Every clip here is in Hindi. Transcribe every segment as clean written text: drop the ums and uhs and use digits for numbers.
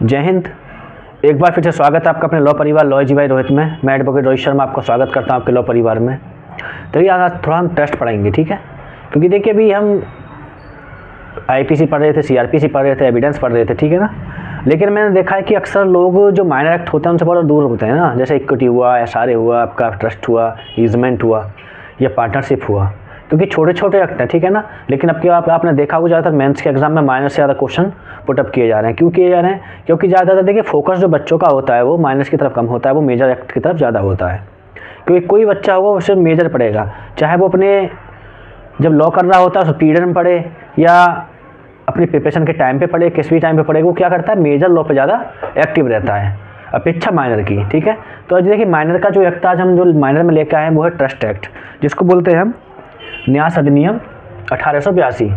जय हिंद। एक बार फिर से स्वागत है आपका अपने लॉ परिवार लॉ जी भाई रोहित में। मैं एडवोकेट रोहित शर्मा आपका स्वागत करता हूं आपके लॉ परिवार में। तो ये आज थोड़ा हम टेस्ट पढ़ाएंगे, ठीक है? क्योंकि देखिए अभी हम आईपीसी पढ़ रहे थे, सीआरपीसी पढ़ रहे थे, एविडेंस पढ़ रहे थे, ठीक है ना। लेकिन मैंने देखा है कि अक्सर लोग जो माइनर एक्ट होते हैं उनसे बहुत दूर होते हैं ना। जैसे इक्विटी हुआ, एसआरए हुआ, आपका ट्रस्ट हुआ, ईजमेंट हुआ या पार्टनरशिप हुआ, क्योंकि छोटे छोटे एक्ट हैं, ठीक है ना। लेकिन अब क्या आपने देखा होगा ज़्यादातर मेंस के एग्जाम में माइनर से ज़्यादा क्वेश्चन पुटअप किए जा रहे हैं। क्यों किए जा रहे हैं? क्योंकि ज़्यादातर देखिए फोकस जो बच्चों का होता है वो माइनर्स की तरफ कम होता है, वो मेजर एक्ट की तरफ ज़्यादा होता है। क्योंकि कोई बच्चा होगा वो सिर्फ मेजर पढ़ेगा, चाहे वो अपने जब लॉ कर रहा होता है उस पीरियड में पढ़े या अपनी प्रिपरेशन के टाइम पे पढ़े, किसी भी टाइम पे पढ़ेगा, वो क्या करता है मेजर लॉ पे ज़्यादा एक्टिव रहता है अपेक्षा माइनर की, ठीक है। तो आज देखिए माइनर का जो एक्ट आज हम जो माइनर में लेकर आए हैं वो है ट्रस्ट एक्ट, जिसको बोलते हैं हम न्यास अधिनियम 1882।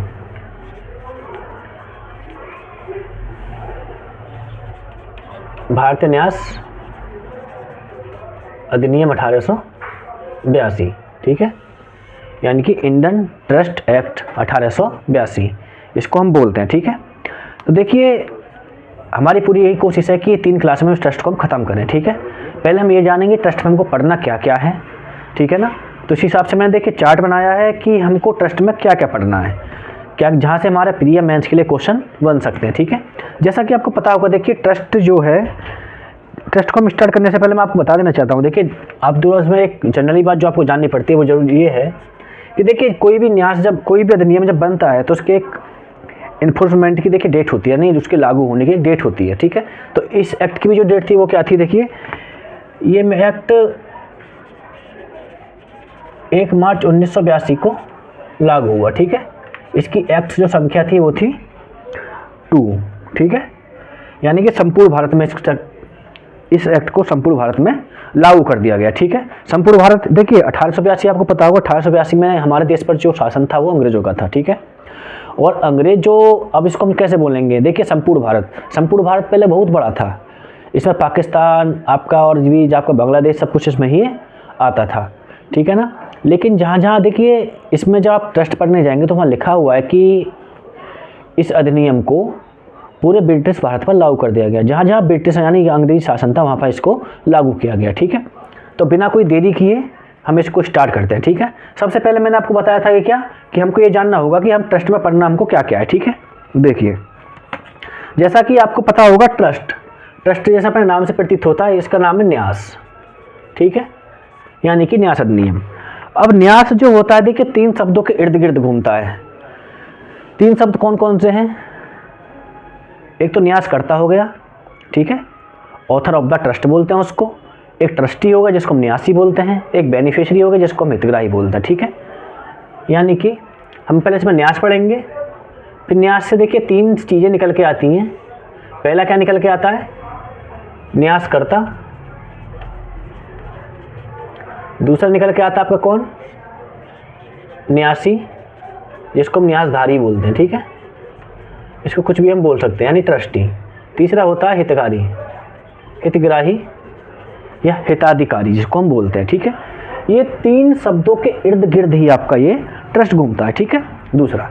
भारतीय न्यास अधिनियम 1882, ठीक है, यानी कि इंडियन ट्रस्ट एक्ट 1882 इसको हम बोलते हैं, ठीक है। तो देखिए हमारी पूरी यही कोशिश है कि 3 क्लास में ट्रस्ट को हम ख़त्म करें, ठीक है। पहले हम ये जानेंगे ट्रस्ट में हमको पढ़ना क्या क्या है, ठीक है ना। तो इस हिसाब से मैंने देखिए चार्ट बनाया है कि हमको ट्रस्ट में क्या क्या पढ़ना है, क्या जहाँ से हमारे प्रिय मेंस के लिए क्वेश्चन बन सकते हैं, ठीक है। जैसा कि आपको पता होगा, देखिए ट्रस्ट जो है, ट्रस्ट को हम स्टार्ट करने से पहले मैं आपको बता देना चाहता हूँ। देखिए आप दूर में एक जनरली बात जो आपको जाननी पड़ती है वो जरूर ये है कि देखिए कोई भी न्यास जब कोई भी अधिनियम जब बनता है तो उसके एक इन्फोर्समेंट की देखिए डेट होती है, नहीं उसके लागू होने की डेट होती है, ठीक है। तो इस एक्ट की भी जो डेट थी वो क्या थी, देखिए ये एक्ट 1 मार्च 1982 को लागू हुआ, ठीक है। इसकी एक्ट जो संख्या थी वो थी 2, ठीक है। यानी कि संपूर्ण भारत में इस एक्ट को संपूर्ण भारत में लागू कर दिया गया, ठीक है। संपूर्ण भारत देखिए 1882 आपको पता होगा, 1882 में हमारे देश पर जो शासन था वो अंग्रेजों का था, ठीक है। और अंग्रेज जो, अब इसको हम कैसे बोलेंगे, देखिए संपूर्ण भारत पहले बहुत बड़ा था। इसमें पाकिस्तान आपका और भी आपका बांग्लादेश सब कुछ इसमें ही आता था, ठीक है ना। लेकिन जहाँ जहाँ देखिए इसमें जब आप ट्रस्ट पढ़ने जाएंगे तो वहाँ लिखा हुआ है कि इस अधिनियम को पूरे ब्रिटिश भारत पर लागू कर दिया गया। जहाँ जहाँ ब्रिटिश यानी अंग्रेजी शासन था वहाँ पर इसको लागू किया गया, ठीक है। तो बिना कोई देरी किए हम इसको स्टार्ट करते हैं, ठीक है। सबसे पहले मैंने आपको बताया था कि क्या कि हमको ये जानना होगा कि हम ट्रस्ट में पढ़ना हमको क्या क्या है, ठीक है। देखिए जैसा कि आपको पता होगा ट्रस्ट जैसा अपने नाम से प्रतीत होता है, इसका नाम है न्यास, ठीक है, यानी कि न्यास अधिनियम। अब न्यास जो होता है देखिए 3 शब्दों के इर्द गिर्द घूमता है। 3 शब्द कौन कौन से हैं? एक तो न्यास करता हो गया, ठीक है, ऑथर ऑफ द ट्रस्ट बोलते हैं उसको। एक ट्रस्टी होगा जिसको हम न्यासी बोलते हैं। एक बेनिफिशियरी होगा जिसको हम हितग्राही बोलते हैं, ठीक है। यानी कि हम पहले इसमें न्यास पढ़ेंगे, फिर न्यास से देखिए 3 चीज़ें निकल के आती हैं। पहला क्या निकल के आता है? न्यास करता। दूसरा निकल के आता है आपका कौन? न्यासी, जिसको हम न्यासधारी बोलते हैं, ठीक है। इसको कुछ भी हम बोल सकते हैं, यानी ट्रस्टी। तीसरा होता है हितकारी, हितग्राही या हिताधिकारी जिसको हम बोलते हैं, ठीक है। ये 3 शब्दों के इर्द गिर्द ही आपका ये ट्रस्ट घूमता है, ठीक है। दूसरा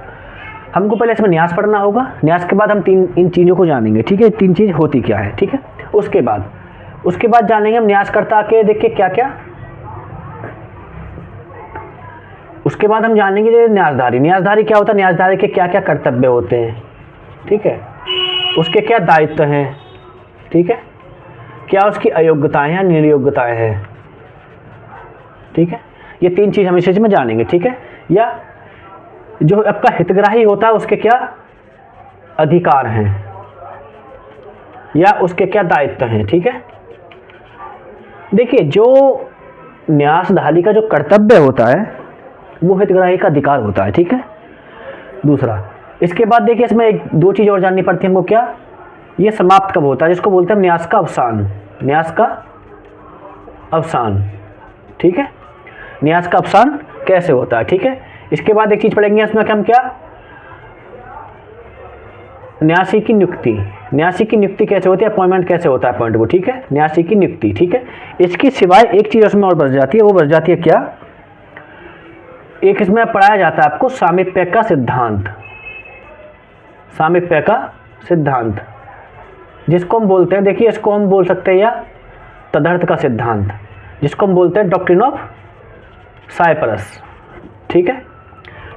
हमको पहले इसमें न्यास पढ़ना होगा। न्यास के बाद हम इन चीज़ों को जानेंगे, ठीक है। 3 चीज़ होती क्या है, ठीक है। उसके बाद जानेंगे हम न्यासकर्ता के देखिए क्या क्या। उसके बाद हम जानेंगे न्यासधारी क्या होता है, न्यासधारी के क्या क्या कर्तव्य होते हैं, ठीक है। उसके क्या दायित्व हैं, ठीक है। क्या उसकी अयोग्यताएं हैं, निर्योग्यताएं हैं, ठीक है। ये 3 चीज़ हम इस चीज़ में जानेंगे, ठीक है। या जो आपका हितग्राही होता है उसके क्या अधिकार हैं या उसके क्या दायित्व हैं, ठीक है। देखिए जो न्यासधारी का जो कर्तव्य होता है वो हितग्राही का अधिकार होता है, ठीक है। दूसरा इसके बाद देखिए इसमें 2 चीज़ और जाननी पड़ती है हमको। क्या? ये समाप्त कब होता है, जिसको बोलते हैं न्यास का अवसान। न्यास का अवसान, ठीक है। न्यास का अवसान कैसे होता है, ठीक है। इसके बाद एक चीज़ पढ़ेंगे इसमें कि हम क्या, न्यासी की नियुक्ति कैसे होती है, अपॉइंटमेंट कैसे होता है, अपॉइंट वो, ठीक है। न्यासी की नियुक्ति, ठीक है। इसकी सिवाय एक चीज़ उसमें और बच जाती है, वो बच जाती है क्या, एक इसमें पढ़ाया जाता है आपको सामीप्य का सिद्धांत। जिसको हम बोलते हैं, देखिए इसको हम बोल सकते हैं या तदर्थ का सिद्धांत, जिसको हम बोलते हैं डॉक्ट्रिन ऑफ साइप्रस, ठीक है।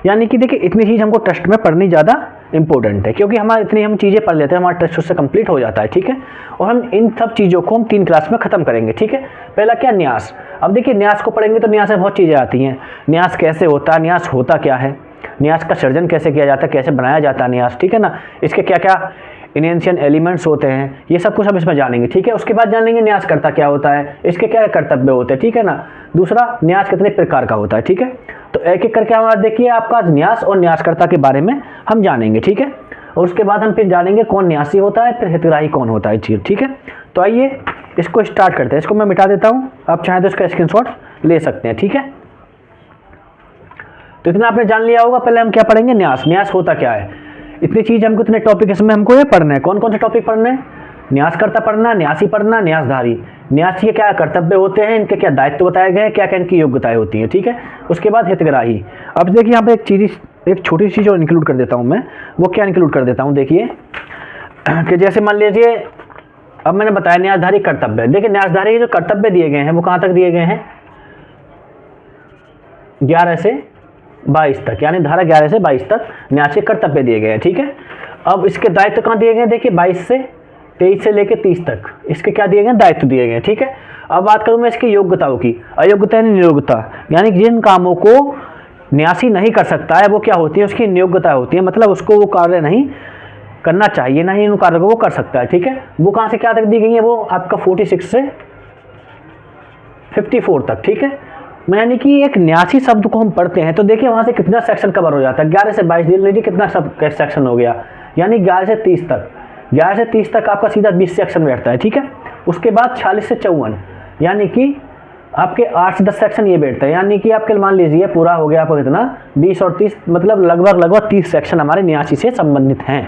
यानी कि देखिए इतनी चीज़ हमको टेस्ट में पढ़नी ज़्यादा इंपॉर्टेंट है, क्योंकि हमारे इतनी हम चीज़ें पढ़ लेते हैं, हमारा टेस्ट उससे कंप्लीट हो जाता है, ठीक है। और हम इन सब चीज़ों को हम 3 क्लास में ख़त्म करेंगे, ठीक है। पहला क्या, न्यास। अब देखिए न्यास को पढ़ेंगे तो न्यास में बहुत चीज़ें आती हैं। न्यास कैसे होता है, न्यास होता क्या है, न्यास का सर्जन कैसे किया जाता है, कैसे बनाया जाता है न्यास, ठीक है ना। इसके क्या क्या इनेंशियल एलिमेंट्स होते हैं, ये सब कुछ हम इसमें जानेंगे, ठीक है। उसके बाद जानेंगे न्यास करता क्या होता है, इसके क्या कर्तव्य होते हैं, ठीक है ना। दूसरा, न्यास कितने प्रकार का होता है, ठीक है। तो एक एक करके हमारा देखिए आपका न्यास और न्यासकर्ता के बारे में हम जानेंगे, ठीक है। और उसके बाद हम फिर जानेंगे कौन न्यासी होता है, फिर हितग्राही कौन होता है चीज़, ठीक है। तो आइए इसको स्टार्ट करते हैं। इसको मैं मिटा देता हूँ, आप चाहें तो इसका स्क्रीनशॉट ले सकते हैं, ठीक है। तो इतना आपने जान लिया होगा। पहले हम क्या पढ़ेंगे, न्यास। न्यास होता क्या है, इतनी चीज़ हमको, इतने टॉपिक इसमें हमको ये पढ़ना है। कौन कौन से टॉपिक पढ़ने हैं, न्यासकर्ता पढ़ना, न्यासी पढ़ना, न्यासधारी। न्यासी के क्या कर्तव्य होते हैं, इनके क्या दायित्व बताए गए हैं, क्या क्या इनकी योग्यताएं होती हैं, ठीक है। उसके बाद हितग्राही। अब देखिए यहाँ पे एक छोटी सी चीज़ और इंक्लूड कर देता हूँ मैं। वो क्या इंक्लूड कर देता हूँ, देखिए कि जैसे मान लीजिए अब मैंने बताया न्यासधारी कर्तव्य। देखिए न्यासधारी के जो कर्तव्य दिए गए हैं वो कहाँ तक दिए गए हैं, 11 से 22 तक, यानी धारा 11 से 22 तक न्यास के कर्तव्य दिए गए हैं, ठीक है। अब इसके दायित्व कहाँ दिए गए, देखिए 23 से लेकर 30 तक इसके क्या दिए गए, दायित्व दिए गए, ठीक है। अब बात करूँ मैं इसकी योग्यताओं की। अयोग्यता यानी नियोग्यता, यानी जिन कामों को न्यासी नहीं कर सकता है वो क्या होती है, उसकी नियोग्यता होती है, मतलब उसको वो कार्य नहीं करना चाहिए, नहीं उन कार्यों को वो कर सकता है, ठीक है। वो कहाँ से क्या तक दी गई है, वो आपका 46 से 54 तक, ठीक है। यानी कि एक न्यासी शब्द को हम पढ़ते हैं तो देखिए वहाँ से कितना सेक्शन कवर हो जाता है, 11 से 22 देख लीजिए कितना सब सेक्शन हो गया, यानी 11 से 30 तक, 11 से 30 तक आपका सीधा 20 सेक्शन बैठता है, ठीक है। उसके बाद 46 से 54, यानी कि आपके 8 से 10 सेक्शन ये बैठता है, यानी कि आपके मान लीजिए पूरा हो गया आपका कितना 20 और 30, मतलब लगभग 30 सेक्शन हमारे न्यासी से संबंधित हैं।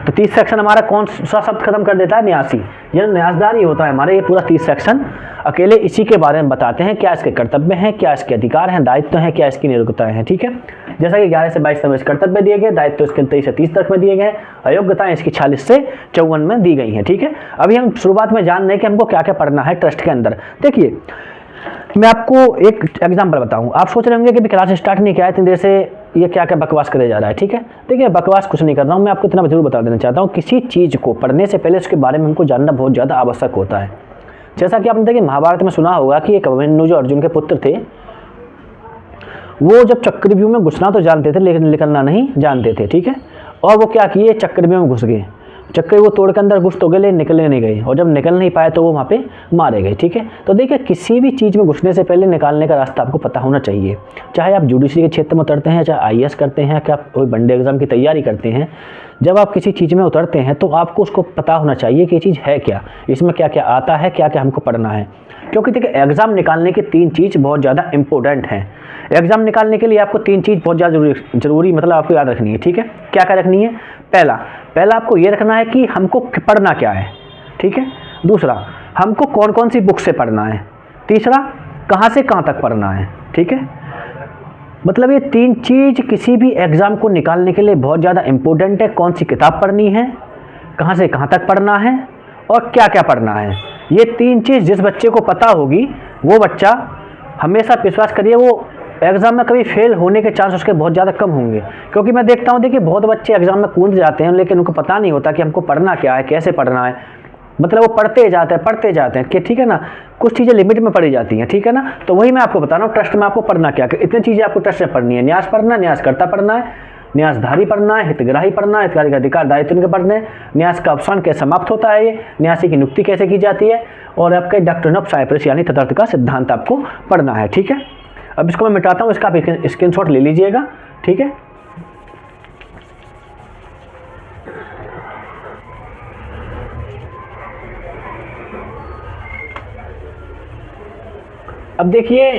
तो 30 सेक्शन हमारा कौन सा शब्द खत्म कर देता है, न्यासी। यह न्यासदारी होता है हमारे, ये पूरा 30 सेक्शन अकेले इसी के बारे में बताते हैं, क्या इसके कर्तव्य हैं, क्या इसके अधिकार हैं, दायित्व हैं, क्या इसकी नियोग्यताएं हैं, ठीक है। जैसा कि 11 से 22 तक इसके कर्तव्य दिए गए, दायित्व इसके 23 से 30 तक में दिए गए, अयोग्यताएं इसकी 46 से 54 में दी गई हैं, ठीक है। अभी हम शुरुआत में जान रहे हैं कि हमको क्या क्या पढ़ना है ट्रस्ट के अंदर। देखिए मैं आपको एक एग्जाम्पल बताऊँ, आप सोच रहे होंगे कि क्लास स्टार्ट नहीं किया है इतनी देर से, ये क्या क्या बकवास करे जा रहा है, ठीक है। देखिए बकवास कुछ नहीं कर रहा हूँ मैं, आपको इतना जरूर बता देना चाहता हूँ, किसी चीज़ को पढ़ने से पहले उसके बारे में हमको जानना बहुत ज़्यादा आवश्यक होता है। जैसा कि आपने देखिए महाभारत में सुना होगा कि एक अभिमन्यु जो अर्जुन के पुत्र थे, वो जब चक्रव्यूह में घुसना तो जानते थे लेकिन निकलना नहीं जानते थे, ठीक है। और वो क्या किए, चक्रव्यूह में घुस गए, चक्कर वो तोड़ के अंदर घुस तो गए लेकिन निकलने नहीं गए, और जब निकल नहीं पाए तो वो वहाँ पे मारे गए, ठीक है। तो देखिए किसी भी चीज़ में घुसने से पहले निकालने का रास्ता आपको पता होना चाहिए, चाहे आप जुडिशरी के क्षेत्र में उतरते हैं, चाहे IAS करते हैं, क्या कोई बंडे एग्जाम की तैयारी करते हैं, जब आप किसी चीज़ में उतरते हैं तो आपको उसको पता होना चाहिए कि ये चीज़ है क्या, इसमें क्या क्या आता है, क्या क्या हमको पढ़ना है। क्योंकि देखिए एग्ज़ाम निकालने की 3 चीज़ बहुत ज़्यादा इंपॉर्टेंट हैं। एग्ज़ाम निकालने के लिए आपको 3 चीज़ बहुत ज़्यादा जरूरी मतलब आपको याद रखनी है, ठीक है। क्या क्या रखनी है, पहला आपको ये रखना है कि हमको पढ़ना क्या है, ठीक है। दूसरा, हमको कौन कौन सी बुक से पढ़ना है। तीसरा, कहाँ से कहाँ तक पढ़ना है, ठीक है। मतलब ये 3 चीज़ किसी भी एग्ज़ाम को निकालने के लिए बहुत ज़्यादा इंपॉर्टेंट है। कौन सी किताब पढ़नी है, कहाँ से कहाँ तक पढ़ना है, और क्या क्या पढ़ना है। ये 3 चीज़ जिस बच्चे को पता होगी वो बच्चा हमेशा, विश्वास करिए, वो एग्ज़ाम में कभी फेल होने के चांस उसके बहुत ज़्यादा कम होंगे। क्योंकि मैं देखता हूँ, देखिए बहुत बच्चे एग्ज़ाम में कूद जाते हैं लेकिन उनको पता नहीं होता कि हमको पढ़ना क्या है, कैसे पढ़ना है। मतलब वो पढ़ते जाते हैं कि ठीक है ना, कुछ चीज़ें लिमिट में पढ़ी जाती हैं, ठीक है ना। तो वही मैं आपको बता रहा हूँ, ट्रस्ट में आपको पढ़ना क्या, इतनी चीज़ें आपको ट्रस्ट में पढ़नी है। न्यास पढ़ना, न्यासकर्ता पढ़ना है, न्यासधारी पढ़ना है, हितग्राही पढ़ना है, हितग्राही का अधिकार दायित्व इनके पढ़ने हैं, न्यास का अवसान कैसे समाप्त होता है, ये न्यासी की नियुक्ति कैसे की जाती है, और आपके डॉक्ट्रिन ऑफ साइप्रस यानी तदर्थ का सिद्धांत आपको पढ़ना है, ठीक है। अब इसको मैं मिटाता हूँ, इसका आप स्क्रीनशॉट ले लीजिएगा, ठीक है। अब देखिए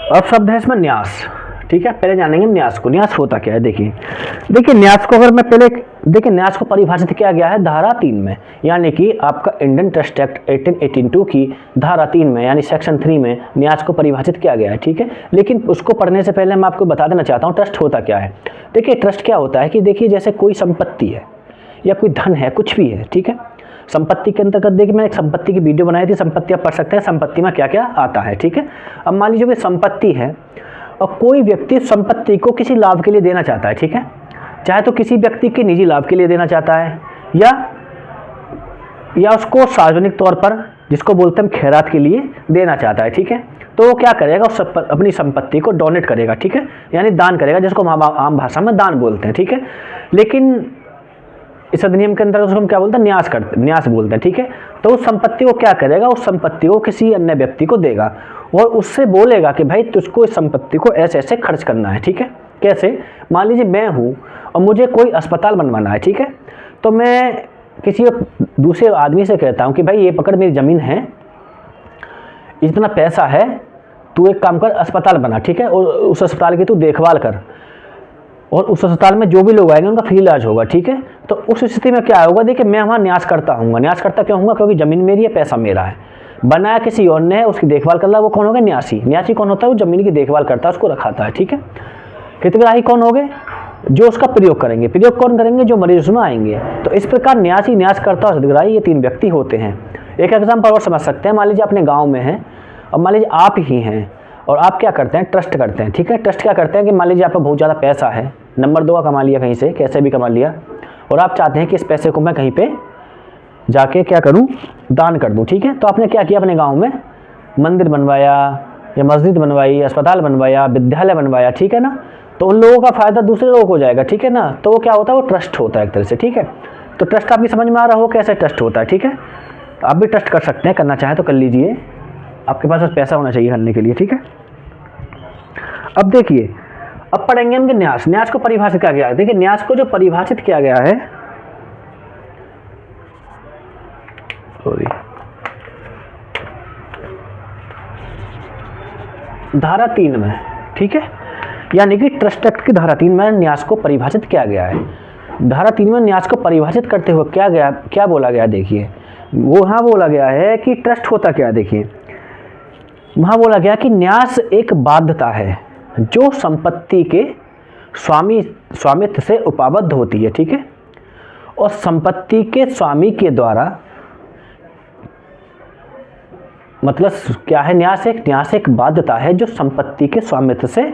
अब शब्द है इसमें न्यास, ठीक है, पहले जानेंगे न्यास को। न्यास होता क्या है, देखिए न्यास को अगर मैं पहले देखिए, न्यास को परिभाषित किया गया है धारा 3 में, यानी कि आपका इंडियन ट्रस्ट एक्ट 1882 की धारा 3 में यानी सेक्शन 3 में न्यास को परिभाषित किया गया है। ठीक है, लेकिन उसको पढ़ने से पहले मैं आपको बता देना चाहता हूँ ट्रस्ट होता क्या है। देखिए ट्रस्ट क्या होता है कि देखिए जैसे कोई संपत्ति है या कोई धन है, कुछ भी है, ठीक है, संपत्ति के अंतर्गत देखिए मैंने एक संपत्ति की वीडियो बनाई थी, संपत्ति आप पढ़ सकते हैं संपत्ति में क्या क्या आता है। ठीक है, अब मान लीजिए कोई संपत्ति है और कोई व्यक्ति संपत्ति को किसी लाभ के लिए देना चाहता है। ठीक है, चाहे तो किसी व्यक्ति के निजी लाभ के लिए देना चाहता है या उसको सार्वजनिक तौर पर, जिसको बोलते हैं खैरात के लिए देना चाहता है। ठीक है, तो वो क्या करेगा, उस अपनी संपत्ति को डोनेट करेगा। ठीक है, यानी दान करेगा, जिसको हम आम भाषा में दान बोलते हैं। ठीक है, लेकिन इस अधिनियम के अंदर उसको हम क्या बोलते हैं, न्यास बोलते हैं। ठीक है, तो उस संपत्ति को क्या करेगा, उस संपत्ति को किसी अन्य व्यक्ति को देगा और उससे बोलेगा कि भाई तुझको इस संपत्ति को ऐसे ऐसे खर्च करना है। ठीक है, कैसे, मान लीजिए मैं हूँ और मुझे कोई अस्पताल बनवाना है। ठीक है, तो मैं किसी दूसरे आदमी से कहता हूँ कि भाई ये पकड़ मेरी ज़मीन है, इतना पैसा है, तू एक काम कर अस्पताल बना। ठीक है, और उस अस्पताल की तू देखभाल कर और उस अस्पताल में जो भी लोग आएंगे उनका फ्री इलाज होगा। ठीक है, तो उस स्थिति में क्या होगा, देखिए मैं वहाँ न्यास करता हूँ। न्यास करता क्यों हूँगा, क्योंकि ज़मीन मेरी है, पैसा मेरा है, बनाया किसी और ने है, उसकी देखभाल कर रहा है, वो कौन होगा, न्यासी। न्यासी कौन होता है, वो ज़मीन की देखभाल करता है, उसको रखाता है। ठीक है, हितग्राही कौन हो गए, जो उसका प्रयोग करेंगे। प्रयोग कौन करेंगे, जो मरीज उसमें आएंगे। तो इस प्रकार न्यासी, न्यास करता और हितग्राही, ये 3 व्यक्ति होते हैं। एक एग्जाम्पल और समझ सकते हैं, मान लीजिए अपने गाँव में हैं और मान लीजिए आप ही हैं और आप क्या करते हैं, ट्रस्ट करते हैं। ठीक है, ट्रस्ट क्या करते हैं कि मान लीजिए आपका बहुत ज़्यादा पैसा है, नंबर 2 का कमा लिया कहीं से, कैसे भी कमा लिया, और आप चाहते हैं कि इस पैसे को मैं कहीं पे जाके क्या करूं, दान कर दूं। ठीक है, तो आपने क्या किया, अपने गांव में मंदिर बनवाया या मस्जिद बनवाई, अस्पताल बनवाया, विद्यालय बनवाया। ठीक है ना, तो उन लोगों का फ़ायदा दूसरे लोगों को हो जाएगा। ठीक है ना, तो वो क्या होता है, वो ट्रस्ट होता है एक तरह से। ठीक है, तो ट्रस्ट आपकी समझ में आ रहा हो कैसे ट्रस्ट होता है। ठीक है, आप भी ट्रस्ट कर सकते हैं, करना चाहें तो कर लीजिए, आपके पास पैसा होना चाहिए करने के लिए। ठीक है, अब देखिए, अब पढ़ेंगे हम कि न्यास। न्यास को परिभाषित किया गया है। देखिए न्यास को जो परिभाषित किया गया है, धारा 3 में। ठीक है, यानी कि ट्रस्ट एक्ट की धारा 3 में न्यास को परिभाषित किया गया है। धारा 3 में न्यास को परिभाषित करते हुए क्या बोला गया, देखिए वो वहाँ बोला गया है कि ट्रस्ट होता क्या। देखिए वहाँ बोला गया कि न्यास एक बाध्यता है जो संपत्ति के स्वामित्व से उपाबद्ध होती है। ठीक है, और संपत्ति के स्वामी के द्वारा, मतलब क्या है, न्यास एक बाध्यता है जो संपत्ति के स्वामित्व से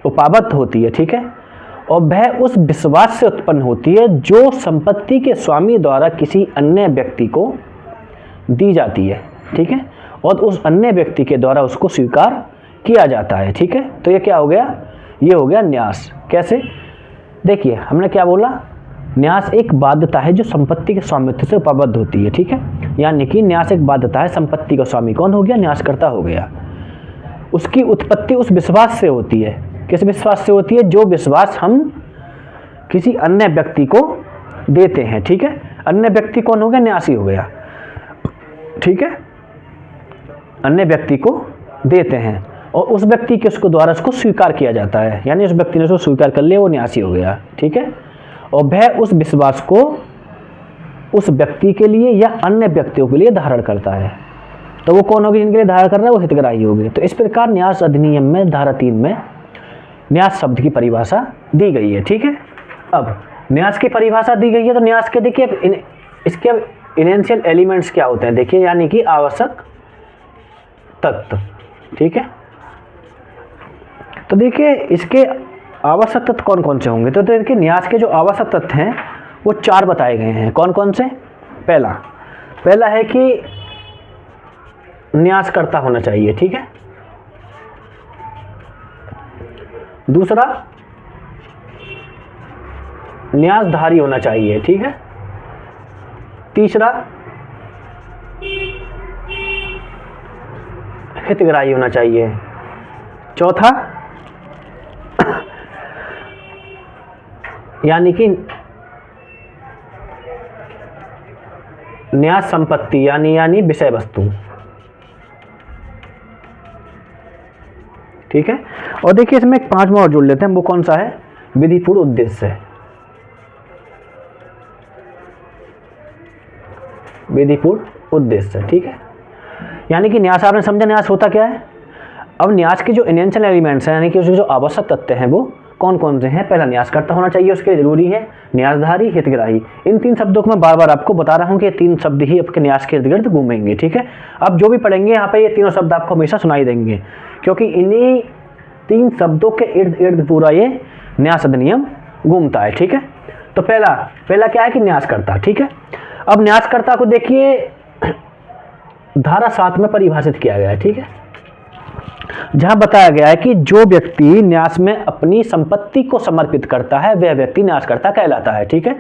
उपाबद्ध होती है। ठीक है, और वह उस विश्वास से उत्पन्न होती है जो संपत्ति के स्वामी द्वारा किसी अन्य व्यक्ति को दी जाती है। ठीक है, और उस अन्य व्यक्ति के द्वारा उसको स्वीकार किया जाता है। ठीक है, तो ये क्या हो गया, ये हो गया न्यास। कैसे, देखिए हमने क्या बोला, न्यास एक बाध्यता है जो संपत्ति के स्वामित्व से उपाबद्ध होती है। ठीक है, यानी कि न्यास एक बाध्यता है, संपत्ति का स्वामी कौन हो गया, न्यासकर्ता हो गया। उसकी उत्पत्ति उस विश्वास से होती है। किस विश्वास से होती है, जो विश्वास हम किसी अन्य व्यक्ति को देते हैं। ठीक है, अन्य व्यक्ति कौन हो गया, न्यासी हो गया। ठीक है, अन्य व्यक्ति को देते हैं और उस व्यक्ति के उसको द्वारा उसको स्वीकार किया जाता है, यानी उस व्यक्ति ने उसको स्वीकार कर लिया, वो न्यासी हो गया। ठीक है, और वह उस विश्वास को उस व्यक्ति के लिए या अन्य व्यक्तियों के लिए धारण करता है। तो वो कौन होगी, जिनके लिए धारण कर रहा है, वो हितग्राही होगी। तो इस प्रकार न्यास अधिनियम में धारा 3 में न्यास शब्द की परिभाषा दी गई है। ठीक है, अब न्यास की परिभाषा दी गई है, तो न्यास के देखिए इसके इनेंशियल एलिमेंट्स क्या होते हैं, देखिए यानी कि आवश्यक तत्व। ठीक है, तो देखिए इसके आवश्यक तत्व कौन कौन से होंगे, तो देखिए न्यास के जो आवश्यक तत्व हैं वो 4 बताए गए हैं। कौन कौन से, पहला है कि न्यासकर्ता होना चाहिए। ठीक है, दूसरा न्यासधारी होना चाहिए। ठीक है, तीसरा हितग्राही होना चाहिए। चौथा यानी कि न्यास संपत्ति यानी विषय वस्तु। ठीक है, और देखिए इसमें एक 5वां और जोड़ लेते हैं, वो कौन सा है, विधिपूर्ण उद्देश्य। विधिपूर्ण उद्देश्य, ठीक है। यानी कि न्यास आपने समझा, न्यास होता क्या है। अब न्यास के जो इनेंशियल एलिमेंट्स हैं, यानी कि उसके जो आवश्यक तत्व हैं, वो कौन कौन से हैं। पहला न्यासकर्ता होना चाहिए, उसके जरूरी है, न्यासधारी, हितग्राही। इन 3 शब्दों को मैं बार बार आपको बता रहा हूँ कि ये 3 शब्द ही आपके न्यास के इर्द गिर्द घूमेंगे, ठीक है। अब जो भी पढ़ेंगे यहाँ पे ये तीनों शब्द आपको हमेशा सुनाई देंगे, क्योंकि इन्हीं 3 शब्दों के इर्द गिर्द पूरा ये न्यास अधिनियम घूमता है, ठीक है। तो पहला क्या है कि न्यासकर्ता, ठीक है। अब न्यासकर्ता को देखिए धारा 7 में परिभाषित किया गया है, ठीक है, जहां बताया गया है कि जो व्यक्ति न्यास में अपनी संपत्ति को समर्पित करता है वह व्यक्ति न्यासकर्ता कहलाता है, ठीक है।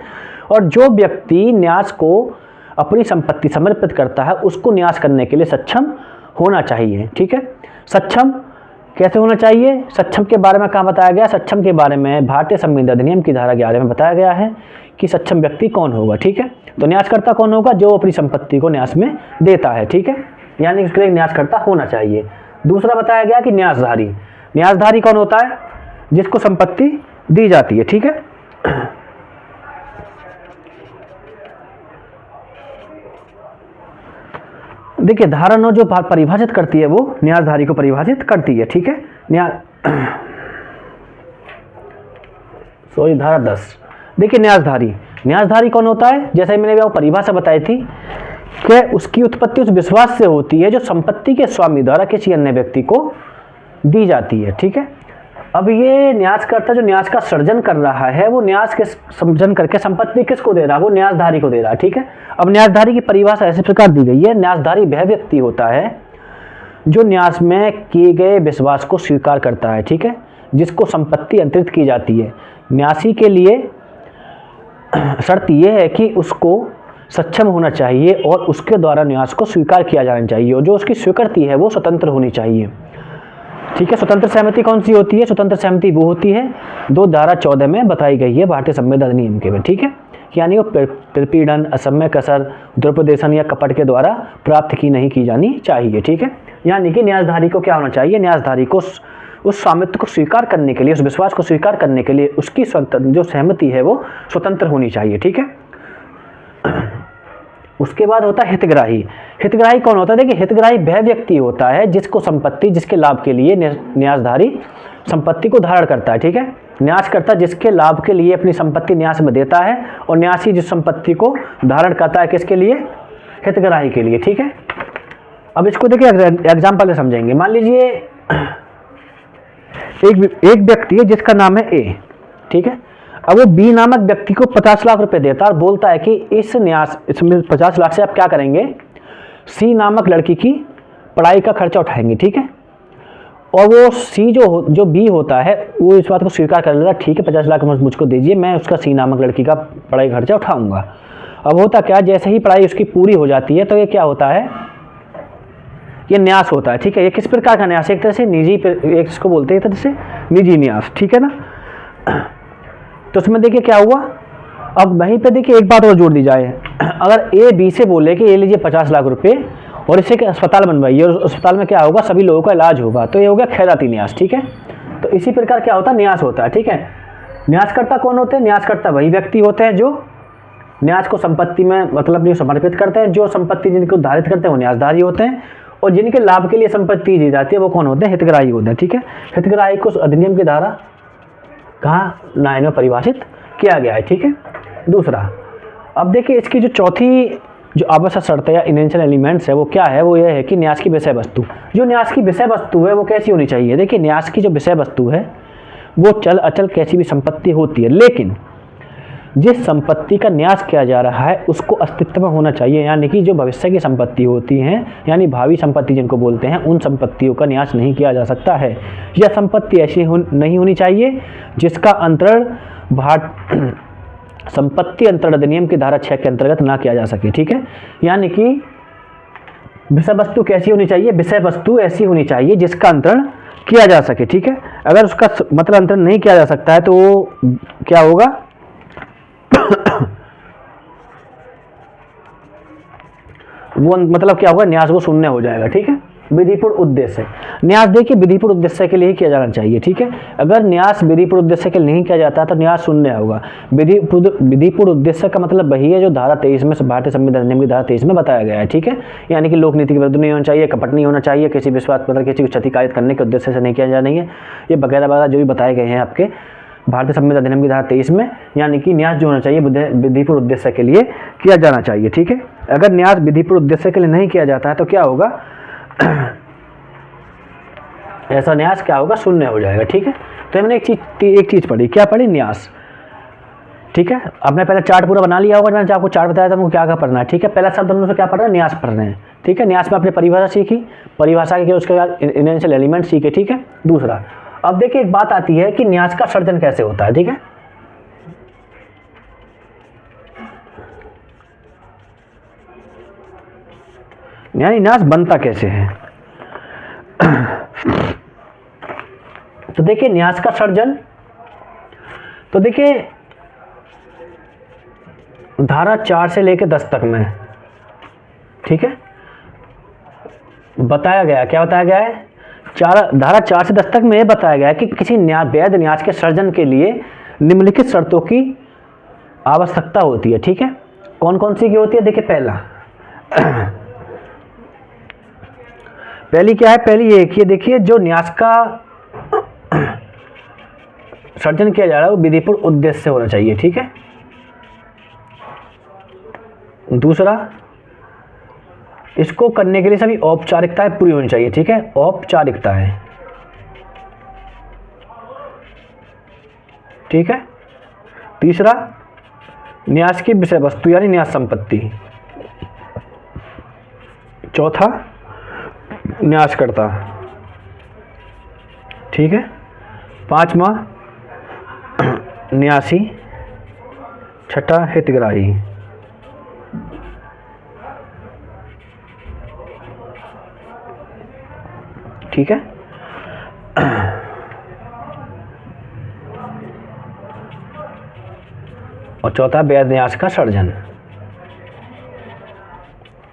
और जो व्यक्ति न्यास को अपनी संपत्ति समर्पित करता है उसको न्यास करने के लिए सक्षम होना चाहिए, ठीक है। सक्षम कैसे होना चाहिए, सक्षम के बारे में कहाँ बताया गया, सक्षम के बारे में भारतीय संविधान अधिनियम की धारा 11 में बताया गया है कि सक्षम व्यक्ति कौन होगा, ठीक है। तो न्यासकर्ता कौन होगा, जो अपनी संपत्ति को न्यास में देता है, ठीक है, यानी उसके लिए न्यासकर्ता होना चाहिए। दूसरा बताया गया कि न्यासधारी। न्यासधारी कौन होता है, जिसको संपत्ति दी जाती है, ठीक है। देखिए धारा 9 जो परिभाषित करती है वो न्यासधारी को परिभाषित करती है, ठीक है। धारा 10 देखिए न्यासधारी कौन होता है, जैसे मैंने आपको परिभाषा बताई थी कि उसकी उत्पत्ति उस विश्वास से होती है जो संपत्ति के स्वामी द्वारा किसी अन्य व्यक्ति को दी जाती है, ठीक है। अब ये न्यासकर्ता जो न्यास का सर्जन कर रहा है वो न्यास के सर्जन करके संपत्ति किसको दे रहा है, वो न्यासधारी को दे रहा है, ठीक है। अब न्यासधारी की परिभाषा ऐसे प्रकार दी गई है, न्यासधारी वह व्यक्ति होता है जो न्यास में किए गए विश्वास को स्वीकार करता है, ठीक है, जिसको संपत्ति अंतरित की जाती है। न्यासी के लिए शर्त यह है कि उसको सक्षम होना चाहिए और उसके द्वारा न्यास को स्वीकार किया जाना चाहिए, और जो उसकी स्वीकृति है वो स्वतंत्र होनी चाहिए, ठीक है। स्वतंत्र सहमति कौन सी होती है, स्वतंत्र सहमति वो होती है 2 धारा 14 में बताई गई है भारतीय संविधान अधिनियम के में, ठीक है। यानी वो प्रतिपीड़न, असमय कसर, दुरुपदेशन या कपट के द्वारा प्राप्त की नहीं की जानी चाहिए, ठीक है। यानी कि न्यासधारी को क्या होना चाहिए, न्यासधारी को उस स्वामित्व को स्वीकार करने के लिए, उस विश्वास को स्वीकार करने के लिए उसकी जो सहमति है वो स्वतंत्र होनी चाहिए, ठीक है। उसके बाद होता है हितग्राही। हितग्राही कौन होता है, देखिए हितग्राही वह व्यक्ति होता है जिसको संपत्ति, जिसके लाभ के लिए न्यासधारी संपत्ति को धारण करता है, ठीक है। न्यासकर्ता जिसके लाभ के लिए अपनी संपत्ति न्यास में देता है, और न्यासी जिस संपत्ति को धारण करता है किसके लिए, हितग्राही के लिए, ठीक है। अब इसको देखिए एग्जाम्पल से समझेंगे। मान लीजिए एक व्यक्ति है जिसका नाम है ए, ठीक है। अब वो बी नामक व्यक्ति को 50 लाख रुपए देता है और बोलता है कि इसमें 50 लाख से आप क्या करेंगे, सी नामक लड़की की पढ़ाई का खर्चा उठाएंगे, ठीक है। और वो सी जो बी होता है वो इस बात को स्वीकार कर लेता है, ठीक है 50 लाख मुझको दीजिए, मैं उसका सी नामक लड़की का पढ़ाई का खर्चा उठाऊंगा। अब होता क्या, जैसे ही पढ़ाई उसकी पूरी हो जाती है तो ये क्या होता है, ये न्यास होता है, ठीक है। ये किस प्रकार का न्यास, एक तरह से निजी, एक इसको बोलते हैं एक तरह से निजी न्यास, ठीक है ना। तो उसमें देखिए क्या हुआ, अब वहीं पे देखिए एक बात और जोड़ दी जाए, अगर ए बी से बोले कि ये लीजिए 50 लाख रुपए और इसे अस्पताल बनवाइए और अस्पताल में क्या होगा, सभी लोगों का इलाज होगा, तो ये हो गया खैराती न्यास, ठीक है। तो इसी प्रकार क्या होता है, न्यास होता है, ठीक है। न्यासकर्ता कौन होते हैं, न्यासकर्ता वही व्यक्ति होते हैं जो न्यास को संपत्ति में मतलब नहीं समर्पित करते हैं, जो संपत्ति जिनको धारित करते हैं वो न्यासधारी होते हैं, और जिनके लाभ के लिए संपत्ति दी जाती है वो कौन होते हैं, हितग्राही होते हैं, ठीक है। हितग्राही को अधिनियम की धारा कहाँ 9 में परिभाषित किया गया है, ठीक है। दूसरा, अब देखिए इसकी जो चौथी जो आवश्यक शर्त है या इनेंशियल एलिमेंट्स है वो क्या है, वो ये है कि न्यास की विषय वस्तु। जो न्यास की विषय वस्तु है वो कैसी होनी चाहिए, देखिए न्यास की जो विषय वस्तु है वो चल अचल कैसी भी संपत्ति होती है, लेकिन जिस संपत्ति का न्यास किया जा रहा है उसको अस्तित्व में होना चाहिए, यानी कि जो भविष्य की संपत्ति होती हैं यानी भावी संपत्ति जिनको बोलते हैं, उन संपत्तियों का न्यास नहीं किया जा सकता है। यह संपत्ति ऐसी नहीं होनी चाहिए जिसका अंतरण संपत्ति अंतरण अधिनियम की धारा 6 के अंतर्गत ना किया जा सके, ठीक है। यानी कि विषय वस्तु कैसी होनी चाहिए, विषय वस्तु ऐसी होनी चाहिए जिसका अंतरण किया जा सके, ठीक है। अगर उसका मतलब अंतरण नहीं किया जा सकता है तो क्या होगा, वो मतलब क्या होगा, न्यास वो शून्य हो जाएगा, ठीक है, विधिपूर्ण उद्देश्य। न्यास देखिए विधिपूर्ण उद्देश्य के लिए ही किया जाना चाहिए, ठीक है। अगर न्यास विधिपूर्ण उद्देश्य के लिए नहीं किया जाता तो न्यास शून्य होगा। विधिपूर्ण उद्देश्य का मतलब वही है जो धारा 23 में, भारतीय संविधान अधिनियम की धारा 23 में बताया गया है, ठीक है। यानी कि लोक नीति के विरुद्ध नहीं होना चाहिए, कपट नहीं होना चाहिए, किसी विश्वास मतलब किसी को क्षति कारित करने के उद्देश्य से नहीं किया जाना है, ये वगैरह वगैरह जो भी बताए गए हैं आपके भारतीय संविधान अधिनियम की धारा 23 में। यानी कि न्यास जो होना चाहिए विधिपूर्ण उद्देश्य के लिए किया जाना चाहिए, ठीक है। अगर न्यास विधिपूर्ण उद्देश्य के लिए नहीं किया जाता है तो क्या होगा ऐसा न्यास क्या होगा, शून्य हो जाएगा, ठीक है। तो हमने एक चीज पढ़ी, क्या पढ़ी, न्यास, ठीक है। आपने पहले चार्ट पूरा बना लिया होगा, मैंने आपको चार्ट बताया था हमको क्या क्या पढ़ना है, ठीक है। पहला शब्द हम लोग क्या पढ़ रहे हैं, न्यास पढ़ रहे हैं, ठीक है। न्यास में आपने परिभाषा सीखी, परिभाषा के उसके बाद इनेंशियल एलिमेंट सीखे, ठीक है। दूसरा, अब देखिए एक बात आती है कि न्यास का सर्जन कैसे होता है, ठीक है। यानी न्यास बनता कैसे है। तो देखिए न्यास का सर्जन, तो देखिए धारा 4 से लेकर 10 तक में, ठीक है, बताया गया, क्या बताया गया है, धारा 4 से 10 तक में यह बताया गया है कि किसी वैध न्यास के सर्जन के लिए निम्नलिखित शर्तों की आवश्यकता होती है, ठीक है। कौन कौन सी की होती है, देखिए पहली क्या है, पहली ये देखिए जो न्यास का सर्जन किया जा रहा है वो विधिपूर्ण उद्देश्य से होना चाहिए, ठीक है। दूसरा, इसको करने के लिए सभी औपचारिकताएं पूरी होनी चाहिए, ठीक है, औपचारिकताएं, ठीक है। तीसरा, न्यास की विषय वस्तु यानी न्यास संपत्ति। चौथा, न्यासकर्ता, ठीक है। पांचवा, न्यासी। छठा, हितग्राही, ठीक है। और चौथा, वैध न्यास का सर्जन,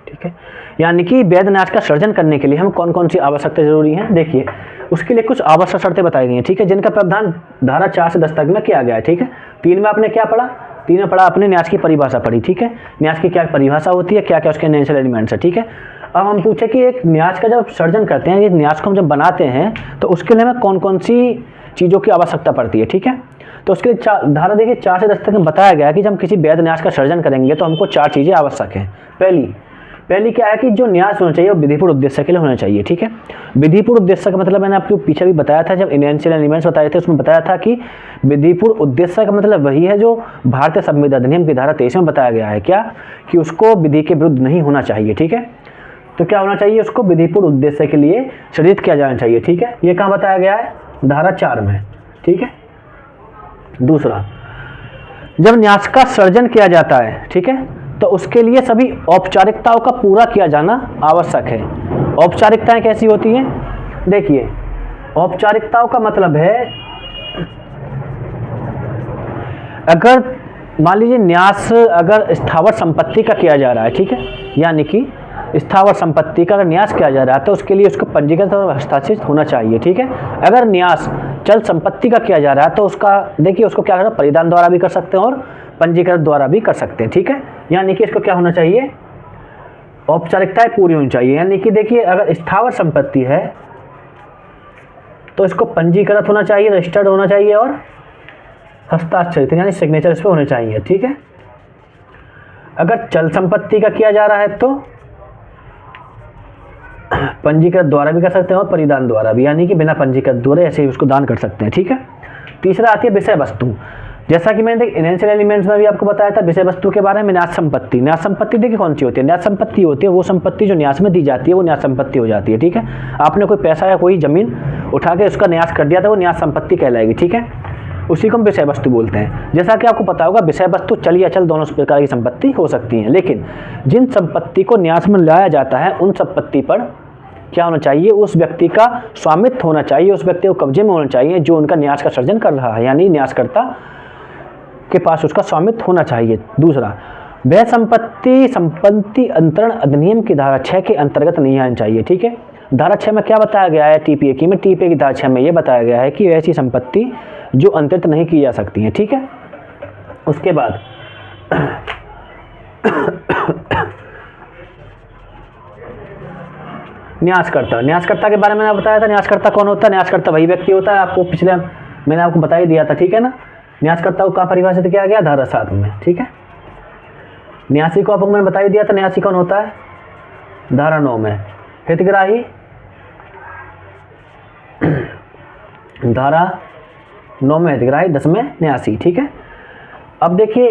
ठीक है। यानी कि वैध न्यास का सर्जन करने के लिए हम कौन कौन सी आवश्यकता जरूरी हैं, देखिए उसके लिए कुछ आवश्यक शर्तें बताई गई हैं, ठीक है, जिनका प्रावधान धारा 4 से 10 तक में किया गया है, ठीक है। 3 में आपने क्या पढ़ा, 3 में पढ़ा आपने न्यास की परिभाषा पढ़ी, ठीक है। न्यास की क्या परिभाषा होती है, क्या क्या उसके इनेंशियल एलिमेंट्स है, ठीक है। अब हम पूछे कि एक न्यास का जब सर्जन करते हैं, एक न्यास को हम जब बनाते हैं तो उसके लिए हमें कौन कौन सी चीज़ों की आवश्यकता पड़ती है, ठीक है। तो उसके लिए धारा देखिए 4 से 10 तक में बताया गया है कि जब हम किसी वैध न्यास का सर्जन करेंगे तो हमको 4 चीज़ें आवश्यक हैं। पहली क्या है कि जो न्यास होना चाहिए वो विधिपूर्ण उद्देश्य के लिए होना चाहिए, ठीक है। विधिपूर्ण उद्देश्य का मतलब मैंने आपको पीछे भी बताया था, जब इनेंशियल एलिमेंट्स बताए थे उसमें बताया था कि विधिपूर्ण उद्देश्य का मतलब वही है जो भारतीय संविधान अधिनियम की धारा 23 में बताया गया है, क्या कि उसको विधि के विरुद्ध नहीं होना चाहिए, ठीक है। तो क्या होना चाहिए, उसको विधिपूर्ण उद्देश्य के लिए सृजित किया जाना चाहिए, ठीक है। ये कहाँ बताया गया है, धारा 4 में, ठीक है। दूसरा, जब न्यास का सर्जन किया जाता है, ठीक है, तो उसके लिए सभी औपचारिकताओं का पूरा किया जाना आवश्यक है। औपचारिकताएं कैसी होती हैं, देखिए औपचारिकताओं का मतलब है अगर मान लीजिए न्यास अगर स्थावर संपत्ति का किया जा रहा है, ठीक है, यानी कि स्थावर संपत्ति का अगर न्यास किया जा रहा है तो उसके लिए उसको पंजीकृत और हस्ताक्षरित होना चाहिए, ठीक है। अगर न्यास चल संपत्ति का किया जा रहा है तो उसका देखिए उसको क्या करना, परिधान द्वारा भी कर सकते हैं और पंजीकृत द्वारा भी कर सकते हैं, ठीक है। यानी कि इसको क्या होना चाहिए, औपचारिकताएं पूरी होनी चाहिए। यानी कि देखिए अगर स्थावर संपत्ति है तो इसको पंजीकृत होना चाहिए, रजिस्टर्ड होना चाहिए और हस्ताक्षरित यानी सिग्नेचर इस पर होने चाहिए, ठीक है। अगर चल संपत्ति का किया जा रहा है तो पंजीकृत द्वारा भी कर सकते हैं और परिधान द्वारा भी, यानी कि बिना पंजीकृत द्वारा ऐसे ही उसको दान कर सकते हैं, ठीक है। तीसरा आती है विषय वस्तु। जैसा कि मैंने इनेंशियल एलिमेंट्स में भी आपको बताया था विषय वस्तु के बारे में, न्यास संपत्ति। न्यास संपत्ति देखिए कौन सी होती है, न्यास संपत्ति होती है वो संपत्ति जो न्यास में दी जाती है, वो न्यास संपत्ति हो जाती है, ठीक है। आपने कोई पैसा या कोई जमीन उठा के उसका न्यास कर दिया था, वो न्यास संपत्ति कहलाएगी, ठीक है। उसी को हम विषय वस्तु बोलते हैं। जैसा कि आपको पता होगा विषय वस्तु चल या चल दोनों प्रकार की संपत्ति हो सकती हैं, लेकिन जिन संपत्ति को न्यास में लाया जाता है उन संपत्ति पर क्या होना चाहिए, उस व्यक्ति का स्वामित्व होना चाहिए, उस व्यक्ति को कब्जे में होना चाहिए जो उनका न्यास का सर्जन कर रहा है, यानी न्यासकर्ता के पास उसका स्वामित्व होना चाहिए। दूसरा, वह संपत्ति अंतरण अधिनियम की धारा 6 के अंतर्गत नहीं आनी चाहिए, ठीक है। धारा 6 में क्या बताया गया है टीपीए की, में टीपीए की धारा 6 में ये बताया गया है कि ऐसी संपत्ति जो अंतरित नहीं की जा सकती है, ठीक है। उसके बाद न्यासकर्ता, न्यासकर्ता के बारे में मैंने बताया था। न्यासकर्ता कौन होता है? न्यासकर्ता वही व्यक्ति होता है, आपको पिछले मैंने आपको बता ही दिया था, ठीक है ना। न्यासकर्ता को कहाँ परिभाषित किया गया? धारा 7 में, ठीक है। न्यासी को आपको मैंने बता ही दिया था, न्यासी कौन होता है? धारा 9 में। हितग्राही धारा 9 में हितग्राही, 10 में न्यासी, ठीक है। अब देखिए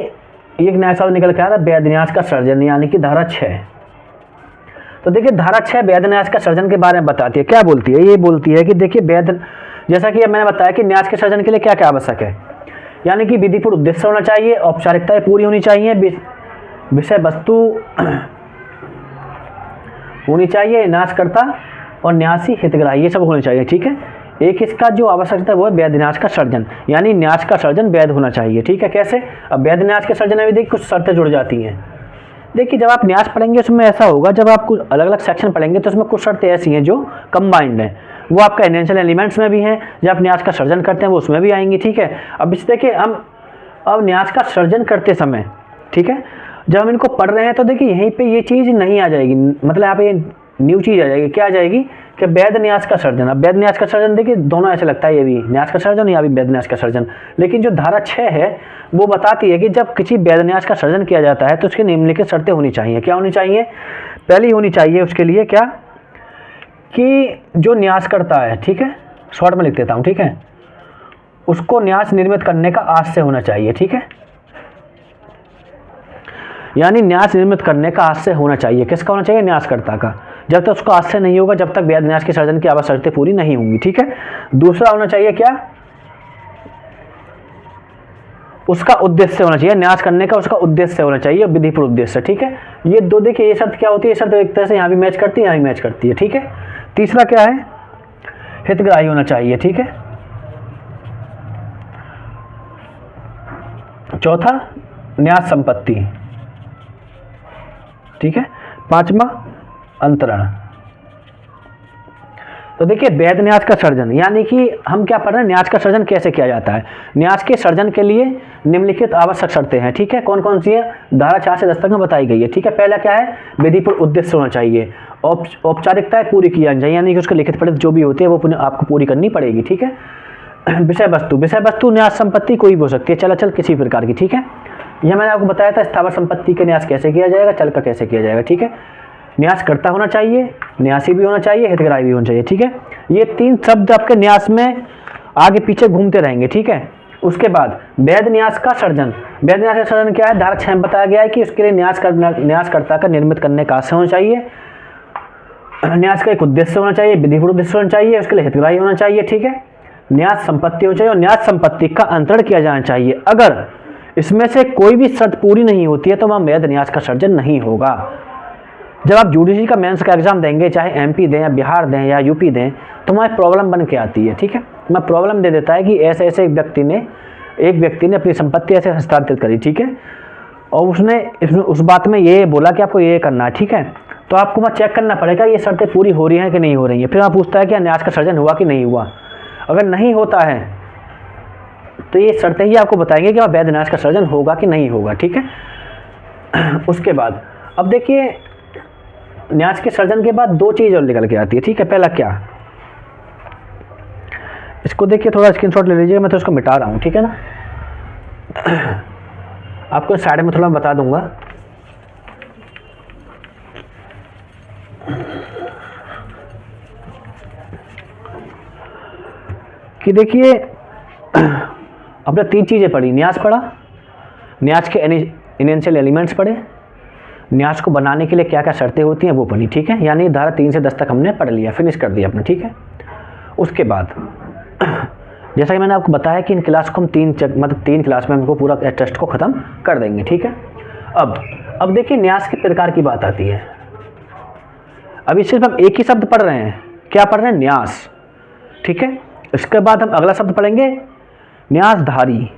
एक नया शब्द निकल के आया था, वैध न्यास का सर्जन, यानी कि धारा 6। तो देखिए धारा 6 वैध न्यास का सर्जन के बारे में बताती है। क्या बोलती है? ये बोलती है कि देखिए वैध, जैसा कि मैंने बताया कि न्यास के सर्जन के लिए क्या क्या आवश्यक है, यानी कि विधिपूर्ण उद्देश्य होना चाहिए, औपचारिकताएं पूरी होनी चाहिए, विषय वस्तु होनी चाहिए, न्यासकर्ता और न्यासी हितग्राही ये सब होने चाहिए, ठीक है। एक इसका जो आवश्यकता है वो है वैध न्यास का सर्जन, यानी न्यास का सर्जन वैध होना चाहिए, ठीक है। कैसे? अब वैध न्यास के सर्जन में देखिए कुछ शर्तें जुड़ जाती हैं। देखिए जब आप न्यास पढ़ेंगे उसमें ऐसा होगा, जब आप कुछ अलग अलग सेक्शन पढ़ेंगे तो उसमें कुछ शर्तें ऐसी हैं जो कंबाइंड हैं, वो आपका एसेंशियल एलिमेंट्स में भी हैं, जब आप न्यास का सर्जन करते हैं वो उसमें भी आएंगी, ठीक है। अब इस देखिए हम अब न्यास का सर्जन करते समय, ठीक है, जब हम इनको पढ़ रहे हैं तो देखिए यहीं पे ये चीज़ नहीं आ जाएगी, मतलब यहाँ पे ये न्यू चीज़ आ जाएगी। क्या आ जाएगी? कि वैध न्यास का सर्जन। अब वैध न्यास का सर्जन देखिए दोनों ऐसे लगता है, ये भी न्यास का सर्जन या भी वैध न्यास का सर्जन, लेकिन जो धारा 6 है वो बताती है कि जब किसी वैध न्यास का सर्जन किया जाता है तो उसकी निम्नलिखित शर्तें होनी चाहिए। क्या होनी चाहिए? पहली होनी चाहिए उसके लिए क्या, कि जो न्यास करता है, ठीक है, शॉर्ट में लिख देता हूँ, ठीक है, उसको न्यास निर्मित करने का आशय होना चाहिए, ठीक है। यानी न्यास निर्मित करने का आशय होना चाहिए। किसका होना चाहिए? न्यासकर्ता का। जब तक उसका आशय नहीं होगा, जब तक वैध न्यास के सर्जन की आवश्यक शर्तें पूरी नहीं होंगी, ठीक है। दूसरा होना चाहिए क्या, उसका उद्देश्य होना चाहिए, न्यास करने का उसका उद्देश्य होना चाहिए, विधिपूर्ण उद्देश्य, ठीक है। ये दो देखिए ये शर्त क्या होती है, ये शर्त एक तरह से यहाँ भी मैच करती है, यहाँ भी मैच करती है, ठीक है। तीसरा क्या है? हितग्राही होना चाहिए, ठीक है। चौथा न्यास संपत्ति, ठीक है। पांचवा अंतरण। तो देखिए वैध न्यास का सर्जन, यानी कि हम क्या पढ़ रहे हैं, न्यास का सर्जन कैसे किया जाता है। न्यास के सर्जन के लिए निम्नलिखित आवश्यक शर्तें हैं, ठीक है। कौन कौन सी है? धारा 4 से 10 तक में बताई गई है, ठीक है। पहला क्या है? विधिपूर्ण उद्देश्य होना चाहिए, औपचारिकताएं पूरी की जानी चाहिए, यानी कि उसके लिखित पढ़ित जो भी होती है वो आपको पूरी करनी पड़ेगी, ठीक है। विषय वस्तु, विषय वस्तु न्यास संपत्ति कोई भी हो सकती है, चल किसी प्रकार की, ठीक है। यह मैंने आपको बताया था स्थावर संपत्ति के न्यास कैसे किया जाएगा, चल का कैसे किया जाएगा, ठीक है। न्यास करता होना चाहिए, न्यासी भी होना चाहिए, हितग्राही भी होना चाहिए, ठीक है। ये 3 शब्द आपके न्यास में आगे पीछे घूमते रहेंगे, ठीक है। उसके बाद वैध न्यास का सर्जन। वैध न्यास का सर्जन क्या है? धारा 6 में बताया गया है कि उसके लिए न्यासकर्ता का निर्मित करने का आशय होना चाहिए, न्यास का एक उद्देश्य होना चाहिए, विधिपूर्ण उद्देश्य होना चाहिए, उसके लिए हितग्राही होना चाहिए, ठीक है। न्यास संपत्ति होनी चाहिए और न्यास संपत्ति का अंतरण किया जाना चाहिए। अगर इसमें से कोई भी शर्त पूरी नहीं होती है तो वह वैध न्यास का सर्जन नहीं होगा। जब आप यूडीसी का मेंस का एग्जाम देंगे, चाहे एमपी दें या बिहार दें या यूपी दें, तो वहाँ प्रॉब्लम बन के आती है, ठीक है। मैं प्रॉब्लम दे देता है कि ऐसे ऐसे एक व्यक्ति ने अपनी संपत्ति ऐसे हस्तांतरित करी, ठीक है, और उसने उस बात में ये बोला कि आपको ये करना है, ठीक है। तो आपको वहाँ चेक करना पड़ेगा ये शर्तें पूरी हो रही हैं कि नहीं हो रही हैं। फिर वहाँ पूछता है कि न्यास का सर्जन हुआ कि नहीं हुआ। अगर नहीं होता है तो ये शर्तें ही आपको बताएंगे कि वहाँ वैध न्यास का सर्जन होगा कि नहीं होगा, ठीक है। उसके बाद अब देखिए न्यास के सर्जन के बाद 2 चीज़ और निकल के आती है, ठीक है। पहला क्या, इसको देखिए थोड़ा स्क्रीनशॉट ले लीजिए, मैं तो इसको मिटा रहा हूँ, ठीक है ना। आपको साइड में थोड़ा बता दूंगा। कि देखिए हमने 3 चीज़ें पढ़ी, न्यास पढ़ा, न्यास के एसेंशियल एलिमेंट्स पढ़े, न्यास को बनाने के लिए क्या क्या शर्तें होती हैं वो पढ़ी, ठीक है। यानी धारा 3 से 10 तक हमने पढ़ लिया, फिनिश कर दिया अपने, ठीक है। उसके बाद जैसा कि मैंने आपको बताया कि इन क्लास को हम 3 क्लास में हमको पूरा टेस्ट को ख़त्म कर देंगे, ठीक है। अब देखिए न्यास के प्रकार की बात आती है। अभी सिर्फ हम एक ही शब्द पढ़ रहे हैं, क्या पढ़ रहे हैं? न्यास, ठीक है। इसके बाद हम अगला शब्द पढ़ेंगे न्यासधारी।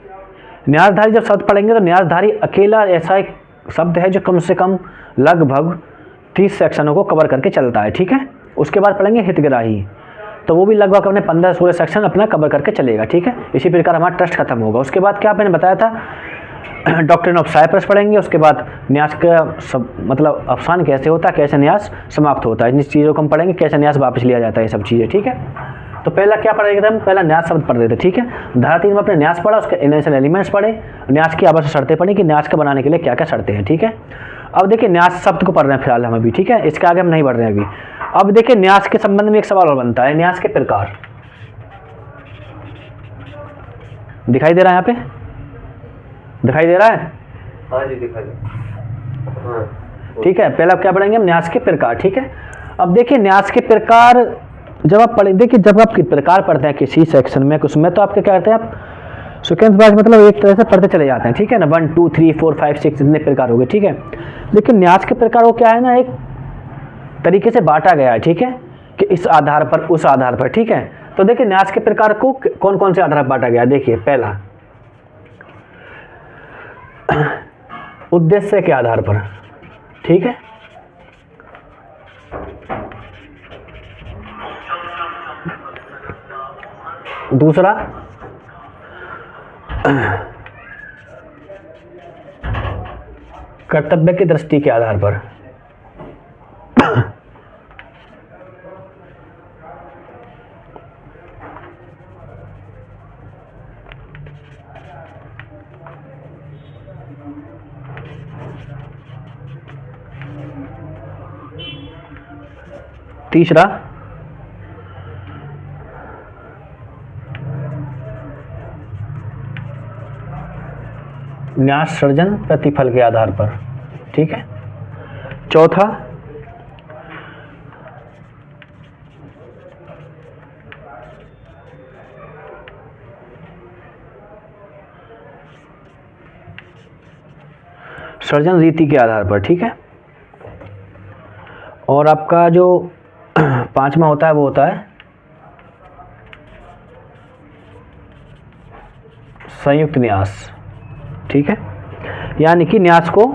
न्यासधारी जब शब्द पढ़ेंगे तो न्यासधारी अकेला ऐसा एक शब्द है जो कम से कम लगभग 30 सेक्शनों को कवर करके चलता है, ठीक है। उसके बाद पढ़ेंगे हितग्राही, तो वो भी लगभग अपने 15-16 सेक्शन अपना कवर करके चलेगा, ठीक है। इसी प्रकार हमारा ट्रस्ट खत्म होगा। उसके बाद क्या मैंने बताया था, डॉक्ट्रिन ऑफ साइप्रस पढ़ेंगे। उसके बाद न्यास का सब मतलब अवसान कैसे होता है, कैसे न्यास समाप्त होता है, इन चीज़ों को हम पढ़ेंगे, कैसे न्यास वापस लिया जाता है, ये सब चीज़ें, ठीक है। तो पहला क्या पढ़ेंगे, हम पहला न्यास शब्द पढ़ देते, ठीक है। धारा 3 में अपने न्यास पढ़ा, उसके इनेंशियल एलिमेंट्स पढ़े, न्यास की आवश्यक शर्तें पढ़ी कि न्यास का बनाने के लिए क्या क्या शर्तें हैं, ठीक है। अब देखिए न्यास शब्द को पढ़ रहे हैं फिलहाल हम अभी, ठीक है, इसके आगे हम नहीं बढ़ रहे हैं अभी। अब देखिए न्यास के संबंध में एक सवाल और बनता है, न्यास के प्रकार दिखाई दे रहा है, यहाँ पे दिखाई दे रहा है, हाँ जी दिखाई दे, हाँ ठीक है। पहला क्या पढ़ेंगे हम, न्यास के प्रकार, ठीक है। अब देखिए न्यास के प्रकार जब आप पढ़े, देखिए जब आप प्रकार पढ़ते हैं किसी सेक्शन में कुछ में, तो आपके क्या करते हैं, आप सीक्वेंस वाइज मतलब एक तरह से पढ़ते चले जाते हैं, ठीक है ना। 1 2 3 4 5 6 इतने प्रकार हो गए, ठीक है। लेकिन न्यास के प्रकार वो क्या है ना, एक तरीके से बांटा गया है, ठीक है, कि इस आधार पर उस आधार पर, ठीक है। तो देखिए न्यास के प्रकार को कौन कौन से आधार पर बांटा गया, देखिए पहला उद्देश्य के आधार पर, ठीक है। दूसरा कर्तव्य की दृष्टि के आधार पर, तीसरा न्यास सृजन प्रतिफल के आधार पर, ठीक है। चौथा सृजन रीति के आधार पर, ठीक है। और आपका जो पांचवा होता है वो होता है संयुक्त न्यास, ठीक है। यानी कि न्यास को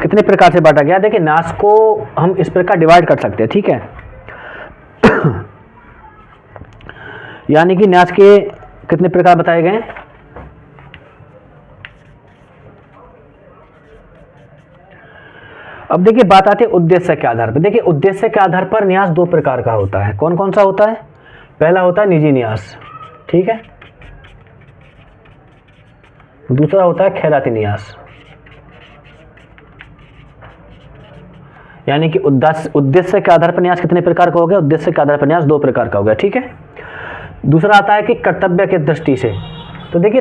कितने प्रकार से बांटा गया, देखिए न्यास को हम इस प्रकार डिवाइड कर सकते हैं, ठीक है। यानी कि न्यास के कितने प्रकार बताए गए हैं, अब देखिए बात आती है उद्देश्य के आधार पर। देखिए उद्देश्य के आधार पर न्यास दो प्रकार का होता है, कौन कौन सा होता है, पहला होता है निजी न्यास, ठीक है। दूसरा होता है खैराती न्यास, यानी कि उद्देश्य के आधार पर न्यास कितने प्रकार का हो गया, उद्देश्य के आधार पर न्यास दो प्रकार का हो गया, ठीक है। दूसरा आता है कि कर्तव्य की दृष्टि से, तो देखिए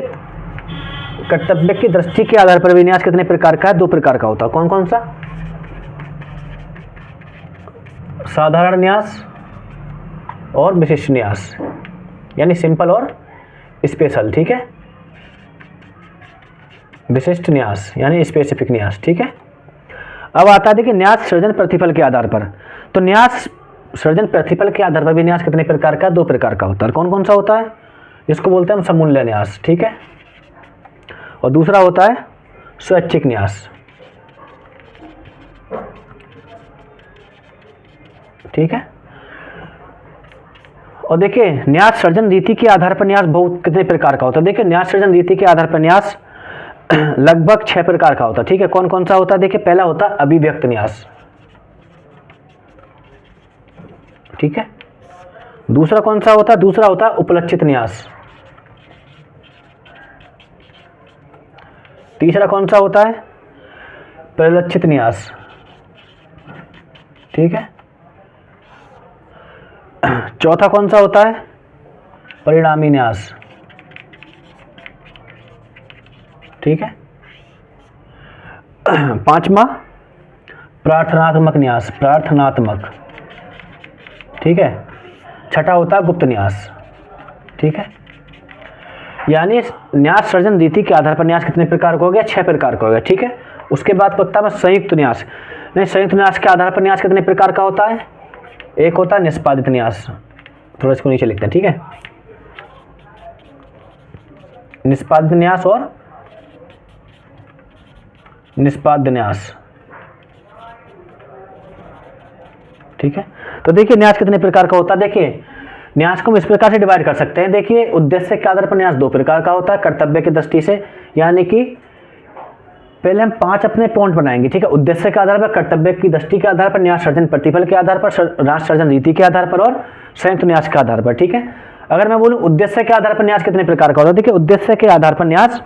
कर्तव्य की दृष्टि के आधार पर भी न्यास कितने प्रकार का है, दो प्रकार का होता है, कौन कौन सा, साधारण न्यास और विशिष्ट न्यास, यानी सिंपल और स्पेशल, ठीक है। विशिष्ट न्यास यानी स्पेसिफिक न्यास, ठीक है। अब आता है देखिए न्यास सृजन प्रतिफल के आधार पर, तो न्यास सृजन प्रतिफल के आधार पर भी न्यास कितने प्रकार का, दो प्रकार का होता है, कौन कौन सा होता है, इसको बोलते हैं हम समूल्य न्यास, ठीक है। और दूसरा होता है स्वैच्छिक न्यास, ठीक है। और देखिए न्यास सृजन रीति के आधार पर न्यास बहुत कितने प्रकार का होता है, देखिए न्यास सृजन रीति के आधार पर न्यास लगभग 6 प्रकार का होता है, ठीक है। कौन कौन सा होता है, देखिए पहला होता है अभिव्यक्त न्यास, ठीक है। दूसरा कौन सा होता है, दूसरा होता है उपलक्षित न्यास। तीसरा कौन सा होता है, परिलक्षित न्यास, ठीक है। चौथा कौन सा होता है, परिणामी न्यास, ठीक है। पांचवा प्रार्थनात्मक न्यास, प्रार्थनात्मक, ठीक है। छठा होता है गुप्त न्यास, ठीक है। यानी न्यास सृजन रीति के आधार पर न्यास कितने प्रकार का हो गया, 6 प्रकार का हो गया, ठीक है। उसके बाद पता है संयुक्त न्यास, नहीं संयुक्त न्यास के आधार पर न्यास कितने प्रकार का होता है, एक होता है निष्पादित न्यास, थोड़ा इसको नीचे लिखते हैं, ठीक है। निष्पादित न्यास और निष्पाद्य न्यास, ठीक है। तो देखिए न्यास कितने प्रकार का होता है। देखिए न्यास को हम इस प्रकार से डिवाइड कर सकते हैं। देखिए उद्देश्य के आधार पर न्यास 2 प्रकार का होता है, कर्तव्य की दृष्टि से, यानी कि पहले हम 5 अपने पॉइंट बनाएंगे, ठीक है। उद्देश्य के आधार पर, कर्तव्य की दृष्टि के आधार पर, न्यास सर्जन प्रतिफल के आधार पर, न्यास सर्जन रीति के आधार पर और संयुक्त न्यास के आधार पर, ठीक है। अगर मैं बोलूं उद्देश्य के आधार पर न्यास कितने प्रकार का होता है, देखिए उद्देश्य के आधार पर न्यास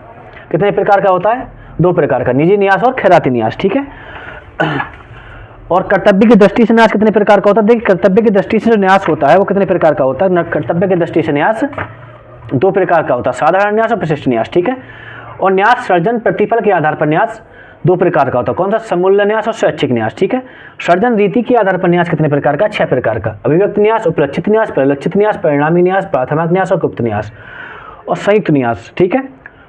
कितने प्रकार का होता है, 2 प्रकार का, निजी न्यास और खैराती न्यास, ठीक है। और कर्तव्य की दृष्टि से न्यास कितने प्रकार का होता है, देखिए कर्तव्य की दृष्टि से जो न्यास होता है वो कितने प्रकार का होता है, कर्तव्य की दृष्टि से न्यास 2 प्रकार का होता है, साधारण न्यास और विशिष्ट न्यास, ठीक है। और न्यास सर्जन प्रतिफल के आधार पर न्यास 2 प्रकार का होता है, कौन सा, समूल्य न्यास और स्वैच्छिक न्यास, ठीक है। सर्जन रीति के आधार पर न्यास कितने प्रकार का, 6 प्रकार का, अभिव्यक्त न्यास, उपलक्षित न्यास, परिलक्षित न्यास, परिणामी न्यास, प्राथमिक न्यास और गुप्त न्यास और संयुक्त न्यास, ठीक है।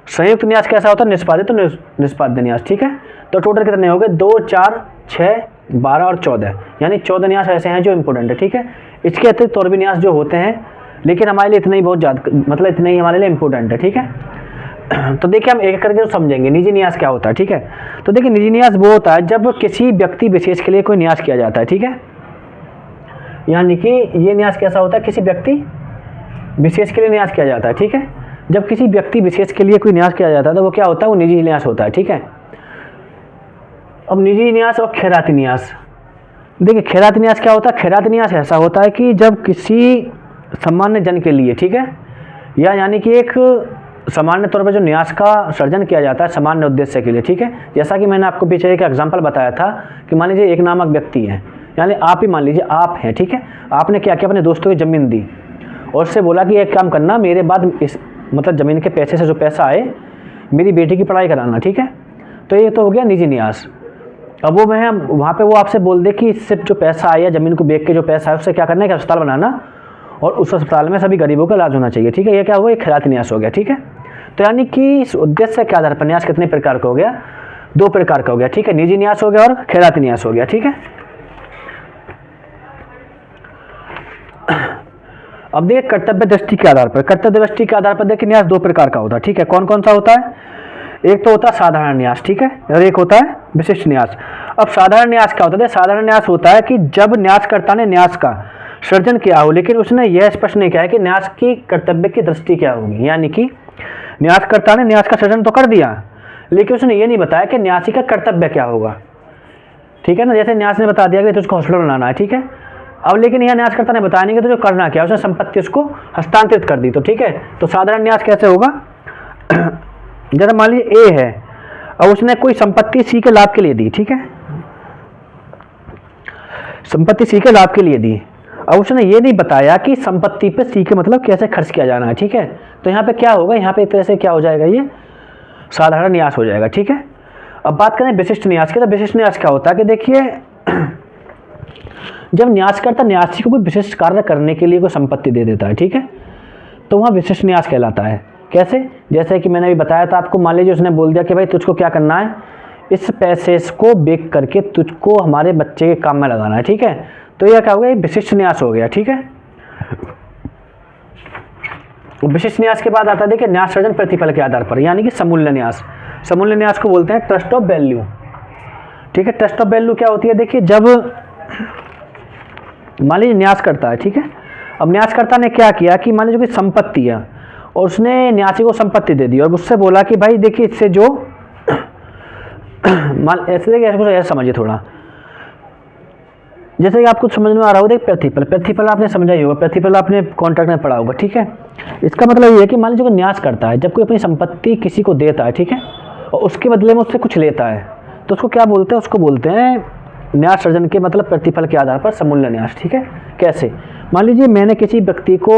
संयुक्त न्यास कैसा होता है, निष्पादित और निष्पाद्य न्यास, ठीक है। तो टोटल कितने हो गए, 2, 4, 6, 12 और 14, यानी 14 न्यास ऐसे हैं जो इंपॉर्टेंट है, ठीक है। इसके अतिरिक्त और भी न्यास जो होते हैं, लेकिन हमारे लिए इतना ही बहुत ज़्यादा, मतलब इतने ही हमारे लिए इंपॉर्टेंट है, ठीक है। तो देखिए हम एक करके समझेंगे निजी न्यास क्या होता है, ठीक है। तो देखिए निजी न्यास वो होता है जब किसी व्यक्ति विशेष के लिए कोई न्यास किया जाता है, ठीक है। यानी कि ये न्यास कैसा होता है, किसी व्यक्ति विशेष के लिए न्यास किया जाता है, ठीक है। जब किसी व्यक्ति विशेष के लिए कोई न्यास किया जाता है तो वो क्या होता है, वो निजी न्यास होता है, ठीक है। अब निजी न्यास और खैराती न्यास, देखिए खैराती न्यास क्या होता है, खैराती न्यास ऐसा होता है कि जब किसी सामान्य जन के लिए, ठीक है, या यानी कि एक सामान्य तौर पर जो न्यास का सर्जन किया जाता है सामान्य उद्देश्य के लिए, ठीक है। जैसा कि मैंने आपको पीछे एक एग्जांपल बताया था कि मान लीजिए एक नामक व्यक्ति है, यानी आप ही मान लीजिए आप हैं, ठीक है। आपने क्या किया, अपने दोस्तों की ज़मीन दी और उससे बोला कि एक काम करना, मेरे बाद इस मतलब ज़मीन के पैसे से जो पैसा आए मेरी बेटी की पढ़ाई कराना, ठीक है। तो ये तो हो गया निजी न्यास। अब वो मैं वहाँ पे वो आपसे बोल दे कि इससे जो पैसा आया, ज़मीन को बेच के जो पैसा है उससे क्या करना है, कि अस्पताल बनाना और उस अस्पताल में सभी गरीबों का इलाज होना चाहिए, ठीक है। ये क्या हुआ, ये खैराती न्यास हो गया, ठीक है। तो यानी कि इस उद्देश्य के आधार पर न्यास कितने प्रकार का हो गया, 2 प्रकार का हो गया, ठीक है। निजी न्यास हो गया और खैराती न्यास हो गया, ठीक है। अब देखिए कर्तव्य दृष्टि के आधार पर, कर्तव्य दृष्टि के आधार पर देखिए न्यास 2 प्रकार का होता है, ठीक है। कौन कौन सा होता है, एक तो होता है साधारण न्यास, ठीक है, और एक होता है विशिष्ट न्यास। अब साधारण न्यास क्या होता है, साधारण न्यास होता है कि जब न्यासकर्ता ने न्यास का सर्जन किया हो लेकिन उसने यह स्पष्ट नहीं किया है कि न्यास की कर्तव्य की दृष्टि क्या होगी, यानी कि न्यासकर्ता ने न्यास का सर्जन तो कर दिया लेकिन उसने ये नहीं बताया कि न्यासी का कर्तव्य क्या होगा, ठीक है ना। जैसे न्यास ने बता दिया कि तुझको हॉस्पिटल बनाना है, ठीक है। अब लेकिन यह न्यासकर्ता ने बताया नहीं कि तुझे करना क्या, उसने संपत्ति उसको हस्तांतरित कर दी, तो ठीक है। तो साधारण न्यास कैसे होगा, जैसे मान लीजिए ए है और उसने कोई संपत्ति सी के लाभ के लिए दी, ठीक है, संपत्ति सी के लाभ के लिए दी, अब उसने ये नहीं बताया कि संपत्ति पे सी के मतलब कैसे खर्च किया जाना है, ठीक है। तो यहाँ पे क्या होगा, यहाँ पे एक तरह से क्या हो जाएगा, ये साधारण न्यास हो जाएगा, ठीक है। अब बात करें विशिष्ट न्यास की, तो विशिष्ट न्यास क्या होता है कि देखिए जब न्यासकर्ता न्यासी को कोई विशिष्ट कार्य करने के लिए कोई संपत्ति दे देता है, ठीक है, तो वहाँ विशिष्ट न्यास कहलाता है। कैसे, जैसे कि मैंने अभी बताया था आपको, मान लीजिए उसने बोल दिया कि भाई तुझको क्या करना है, इस पैसे को बेच करके तुझको हमारे बच्चे के काम में लगाना है, ठीक है। तो यह क्या हो गया, विशिष्ट न्यास हो गया, ठीक है। विशिष्ट न्यास के बाद आता है देखिए न्यास सर्जन प्रतिफल के आधार पर, यानी कि समूल्य न्यास। समूल्य न्यास को बोलते हैं ट्रस्ट ऑफ वैल्यू, ठीक है। ट्रस्ट ऑफ वैल्यू क्या होती है, देखिए जब मान लीजिए न्यास करता है, ठीक है। अब न्यासकर्ता ने क्या किया कि मान लीजिए कोई संपत्ति है और उसने न्यासी को संपत्ति दे दी और उससे बोला कि भाई देखिए इससे जो ऐसे देखिए ऐसे समझिए थोड़ा, जैसे कि आपको समझ में आ रहा होगा, देख प्रतिफल, प्रतिफल आपने समझा ही होगा, प्रतिफल आपने कॉन्ट्रैक्ट में पढ़ा होगा, ठीक है। इसका मतलब ये है कि मान लीजिए कोई न्यास करता है, जब कोई अपनी संपत्ति किसी को देता है, ठीक है, और उसके बदले में उससे कुछ लेता है, तो उसको क्या बोलते हैं, उसको बोलते हैं न्यास सर्जन के मतलब प्रतिफल के आधार पर समूल्य न्यास, ठीक है। कैसे, मान लीजिए मैंने किसी व्यक्ति को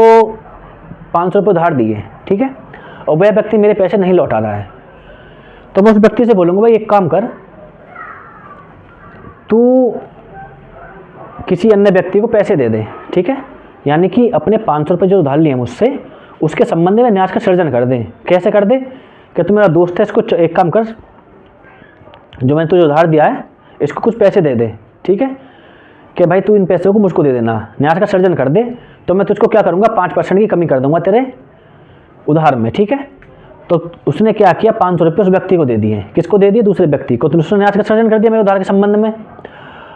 500 रुपये उधार दिए, ठीक है, और वह व्यक्ति मेरे पैसे नहीं लौटा रहा है, तो मैं उस व्यक्ति से बोलूँगा भाई एक काम कर, तू किसी अन्य व्यक्ति को पैसे दे दे, ठीक है, यानी कि अपने 500 रुपये जो उधार लिए मुझसे उसके संबंध में न्यास का सर्जन कर दे। कैसे कर दे, कि तू मेरा दोस्त है, इसको एक काम कर, जो मैंने तुझे उधार दिया है इसको कुछ पैसे दे दे, ठीक है, कि भाई तू इन पैसों को मुझको दे देना, न्यास का सर्जन कर दे, तो मैं तुझको क्या करूँगा 5% की कमी कर दूंगा तेरे उधार में, ठीक है। तो उसने क्या किया, 500 रुपये उस व्यक्ति को दे दिए, किसको दे दिए, दूसरे व्यक्ति को, तो उसने न्यास का सर्जन कर दिया मेरे उधार के संबंध में।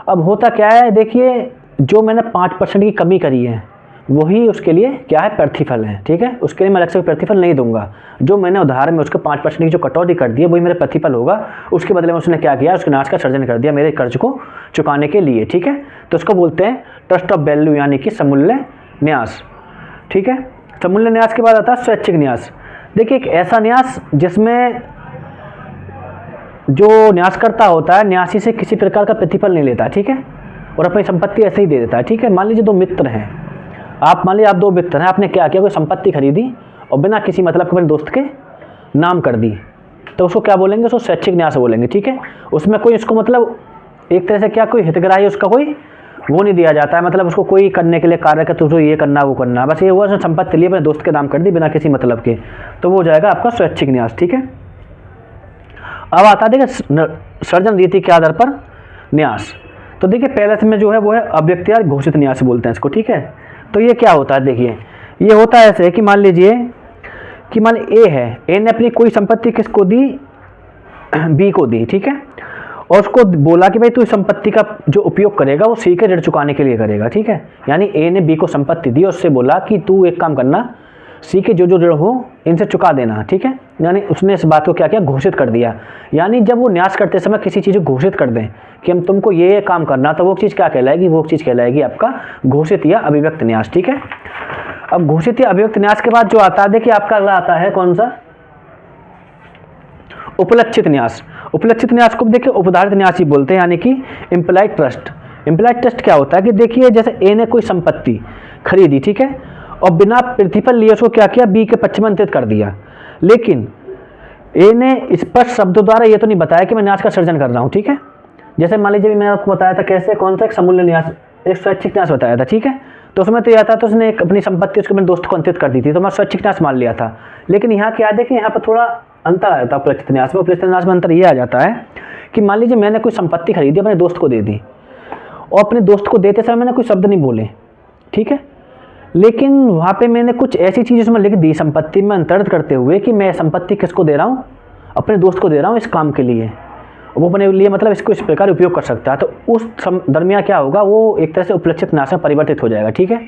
अब होता क्या है, देखिए जो मैंने 5% की कमी करी है वही उसके लिए क्या है, प्रतिफल है। ठीक है, उसके लिए मैं अलग से प्रतिफल नहीं दूंगा। जो मैंने उधार में उसके 5% की जो कटौती कर दी है वही मेरा प्रतिफल होगा। उसके बदले में उसने क्या किया, उसके न्यास का सर्जन कर दिया मेरे कर्ज को चुकाने के लिए। ठीक है, तो उसको बोलते हैं ट्रस्ट ऑफ वैल्यू यानी कि समूल्य न्यास। ठीक है, समूल्य न्यास के बाद आता है स्वैच्छिक न्यास। देखिए, एक ऐसा न्यास जिसमें जो न्यासकर्ता होता है न्यासी से किसी प्रकार का प्रतिफल नहीं लेता। ठीक है, और अपनी संपत्ति ऐसे ही दे देता है। ठीक है, मान लीजिए दो मित्र हैं, मान लीजिए आप दो मित्र हैं, आपने क्या किया, कोई संपत्ति खरीदी और बिना किसी मतलब के अपने दोस्त के नाम कर दी, तो उसको क्या बोलेंगे, उसको स्वैच्छिक न्यास बोलेंगे। ठीक है, उसमें कोई उसको मतलब एक तरह से क्या कोई हितग्राही उसका कोई वो नहीं दिया जाता है, मतलब उसको कोई करने के लिए कार्य का तुझको ये करना वो करना, बस ये हुआ उसने संपत्ति ली अपने दोस्त के नाम कर दी बिना किसी मतलब के, तो वो हो जाएगा आपका स्वैच्छिक न्यास। ठीक है, अब आता है देखिए सर्जन रीति के आधार पर न्यास। तो देखिए पहले में जो है वो है अव्यक्तियार घोषित न्यास बोलते हैं इसको। ठीक है, तो ये क्या होता है, देखिए ये होता है ऐसे कि मान लीजिए कि मान ए है, ए ने अपनी कोई संपत्ति किसको दी, बी को दी। ठीक है, और उसको बोला कि भाई तू इस संपत्ति का जो उपयोग करेगा वो सी के ऋण चुकाने के लिए करेगा। ठीक है, यानी ए ने बी को संपत्ति दी और उससे बोला कि तू एक काम करना, सी के जो जो ऋण हो इनसे चुका देना। ठीक है, यानी उसने इस बात को क्या किया, घोषित कर दिया। यानी जब वो न्यास करते समय किसी चीज़ को घोषित कर दें कि हम तुमको ये काम करना, तो वो चीज़ क्या कहलाएगी, वो चीज़ कहलाएगी आपका घोषित या अभिव्यक्त न्यास। ठीक है, अब घोषित या अभिव्यक्त न्यास के बाद जो आता है, देखिए आपका अगला आता है कौन सा, उपलक्षित न्यास। उपलक्षित न्यास को देखिए उपधारित न्यास ही बोलते हैं, यानी कि इम्प्लाइड ट्रस्ट। इम्प्लाइड ट्रस्ट क्या होता है कि देखिए जैसे ए ने कोई संपत्ति खरीदी, ठीक है, और बिना प्रतिफल लिए उसको क्या किया, बी के पक्ष में अंतरित कर दिया, लेकिन ए ने स्पष्ट शब्दों द्वारा ये तो नहीं बताया कि मैं न्यास का सर्जन कर रहा हूँ। ठीक है, जैसे मान लीजिए मैंने आपको बताया था कैसे, कौन सा, एक समूल्य न्यास, एक स्वैच्छिक न्यास बताया था। ठीक है, तो उसमें तो यह था, तो उसने अपनी संपत्ति उसके मेरे दोस्त को अंतरित कर दी थी, तो मैं स्वैच्छिक न्यास मान लिया था। लेकिन यहाँ क्या है कि यहाँ पर थोड़ा अंतर आ जाता है उपलक्षित न्यास में। उपलक्षित न्यास में अंतर ये आ जाता है कि मान लीजिए मैंने कोई संपत्ति खरीदी, अपने दोस्त को दे दी, और अपने दोस्त को देते समय मैंने कोई शब्द नहीं बोले। ठीक है, लेकिन वहाँ पे मैंने कुछ ऐसी चीज़ उसमें लिख दी संपत्ति में अंतरित करते हुए कि मैं संपत्ति किसको दे रहा हूँ, अपने दोस्त को दे रहा हूँ इस काम के लिए, वो अपने लिए मतलब इसको इस प्रकार उपयोग कर सकता है। तो उस दरमियान क्या होगा, वो एक तरह से उपलक्षित न्यास में परिवर्तित हो जाएगा। ठीक है,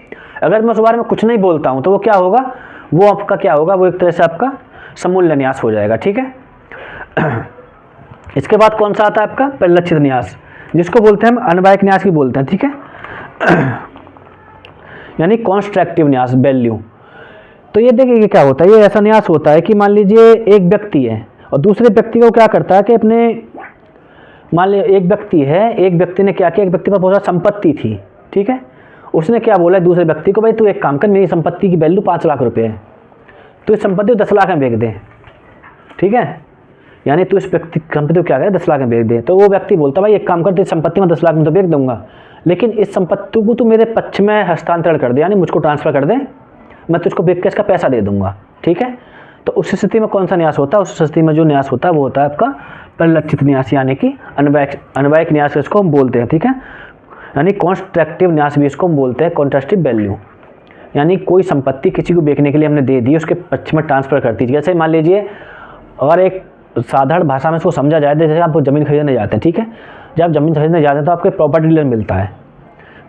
अगर मैं उस बारे में कुछ नहीं बोलता हूँ तो वो क्या होगा, वो आपका क्या होगा, वो एक तरह से आपका समूल्य न्यास हो जाएगा। ठीक है, इसके बाद कौन सा आता है आपका परिलक्षित न्यास, जिसको बोलते हैं हम अनवायक न्यास भी बोलते हैं। ठीक है, यानी कॉन्स्ट्रक्टिव न्यास, वैल्यू। तो ये देखिए क्या होता है, ये ऐसा न्यास होता है कि मान लीजिए एक व्यक्ति है और दूसरे व्यक्ति को क्या करता है कि अपने, मान लीजिए एक व्यक्ति है, एक व्यक्ति ने क्या किया, एक व्यक्ति पर बहुत सारी संपत्ति थी। ठीक है, उसने क्या बोला दूसरे व्यक्ति को, भाई तू एक काम कर, मेरी संपत्ति की वैल्यू 5 लाख रुपए है, तो इस संपत्ति को 10 लाख में बेच दे। ठीक है, यानी तू इस व्यक्ति संपत्ति को क्या करे, 10 लाख में बेच दे। तो वो व्यक्ति बोलता भाई एक काम कर, तेरी संपत्ति में 10 लाख में तो बेच दूंगा, लेकिन इस संपत्ति को तू मेरे पक्ष में हस्तांतरण कर दे, यानी मुझको ट्रांसफर कर दे, मैं तुझको बेच के इसका पैसा दे दूंगा। ठीक है, तो उस स्थिति में कौन सा न्यास होता है, उस स्थिति में जो न्यास होता है वो होता है आपका परिलक्षित न्यास, यानी कि अनवायक न्यास इसको हम बोलते हैं। ठीक है, यानी कॉन्स्ट्रक्टिव न्यास भी इसको हम बोलते हैं, कॉन्ट्रास्टिव वैल्यू, यानी कोई संपत्ति किसी को बेचने के लिए हमने दे दी, उसके पक्ष में ट्रांसफर कर दी। जैसे मान लीजिए अगर एक साधारण भाषा में इसको समझा जाए, जैसे आप ज़मीन खरीदने जाते हैं। ठीक है, जब आप ज़मीन खरीदने जाते हैं तो आपको प्रॉपर्टी डीलर मिलता है,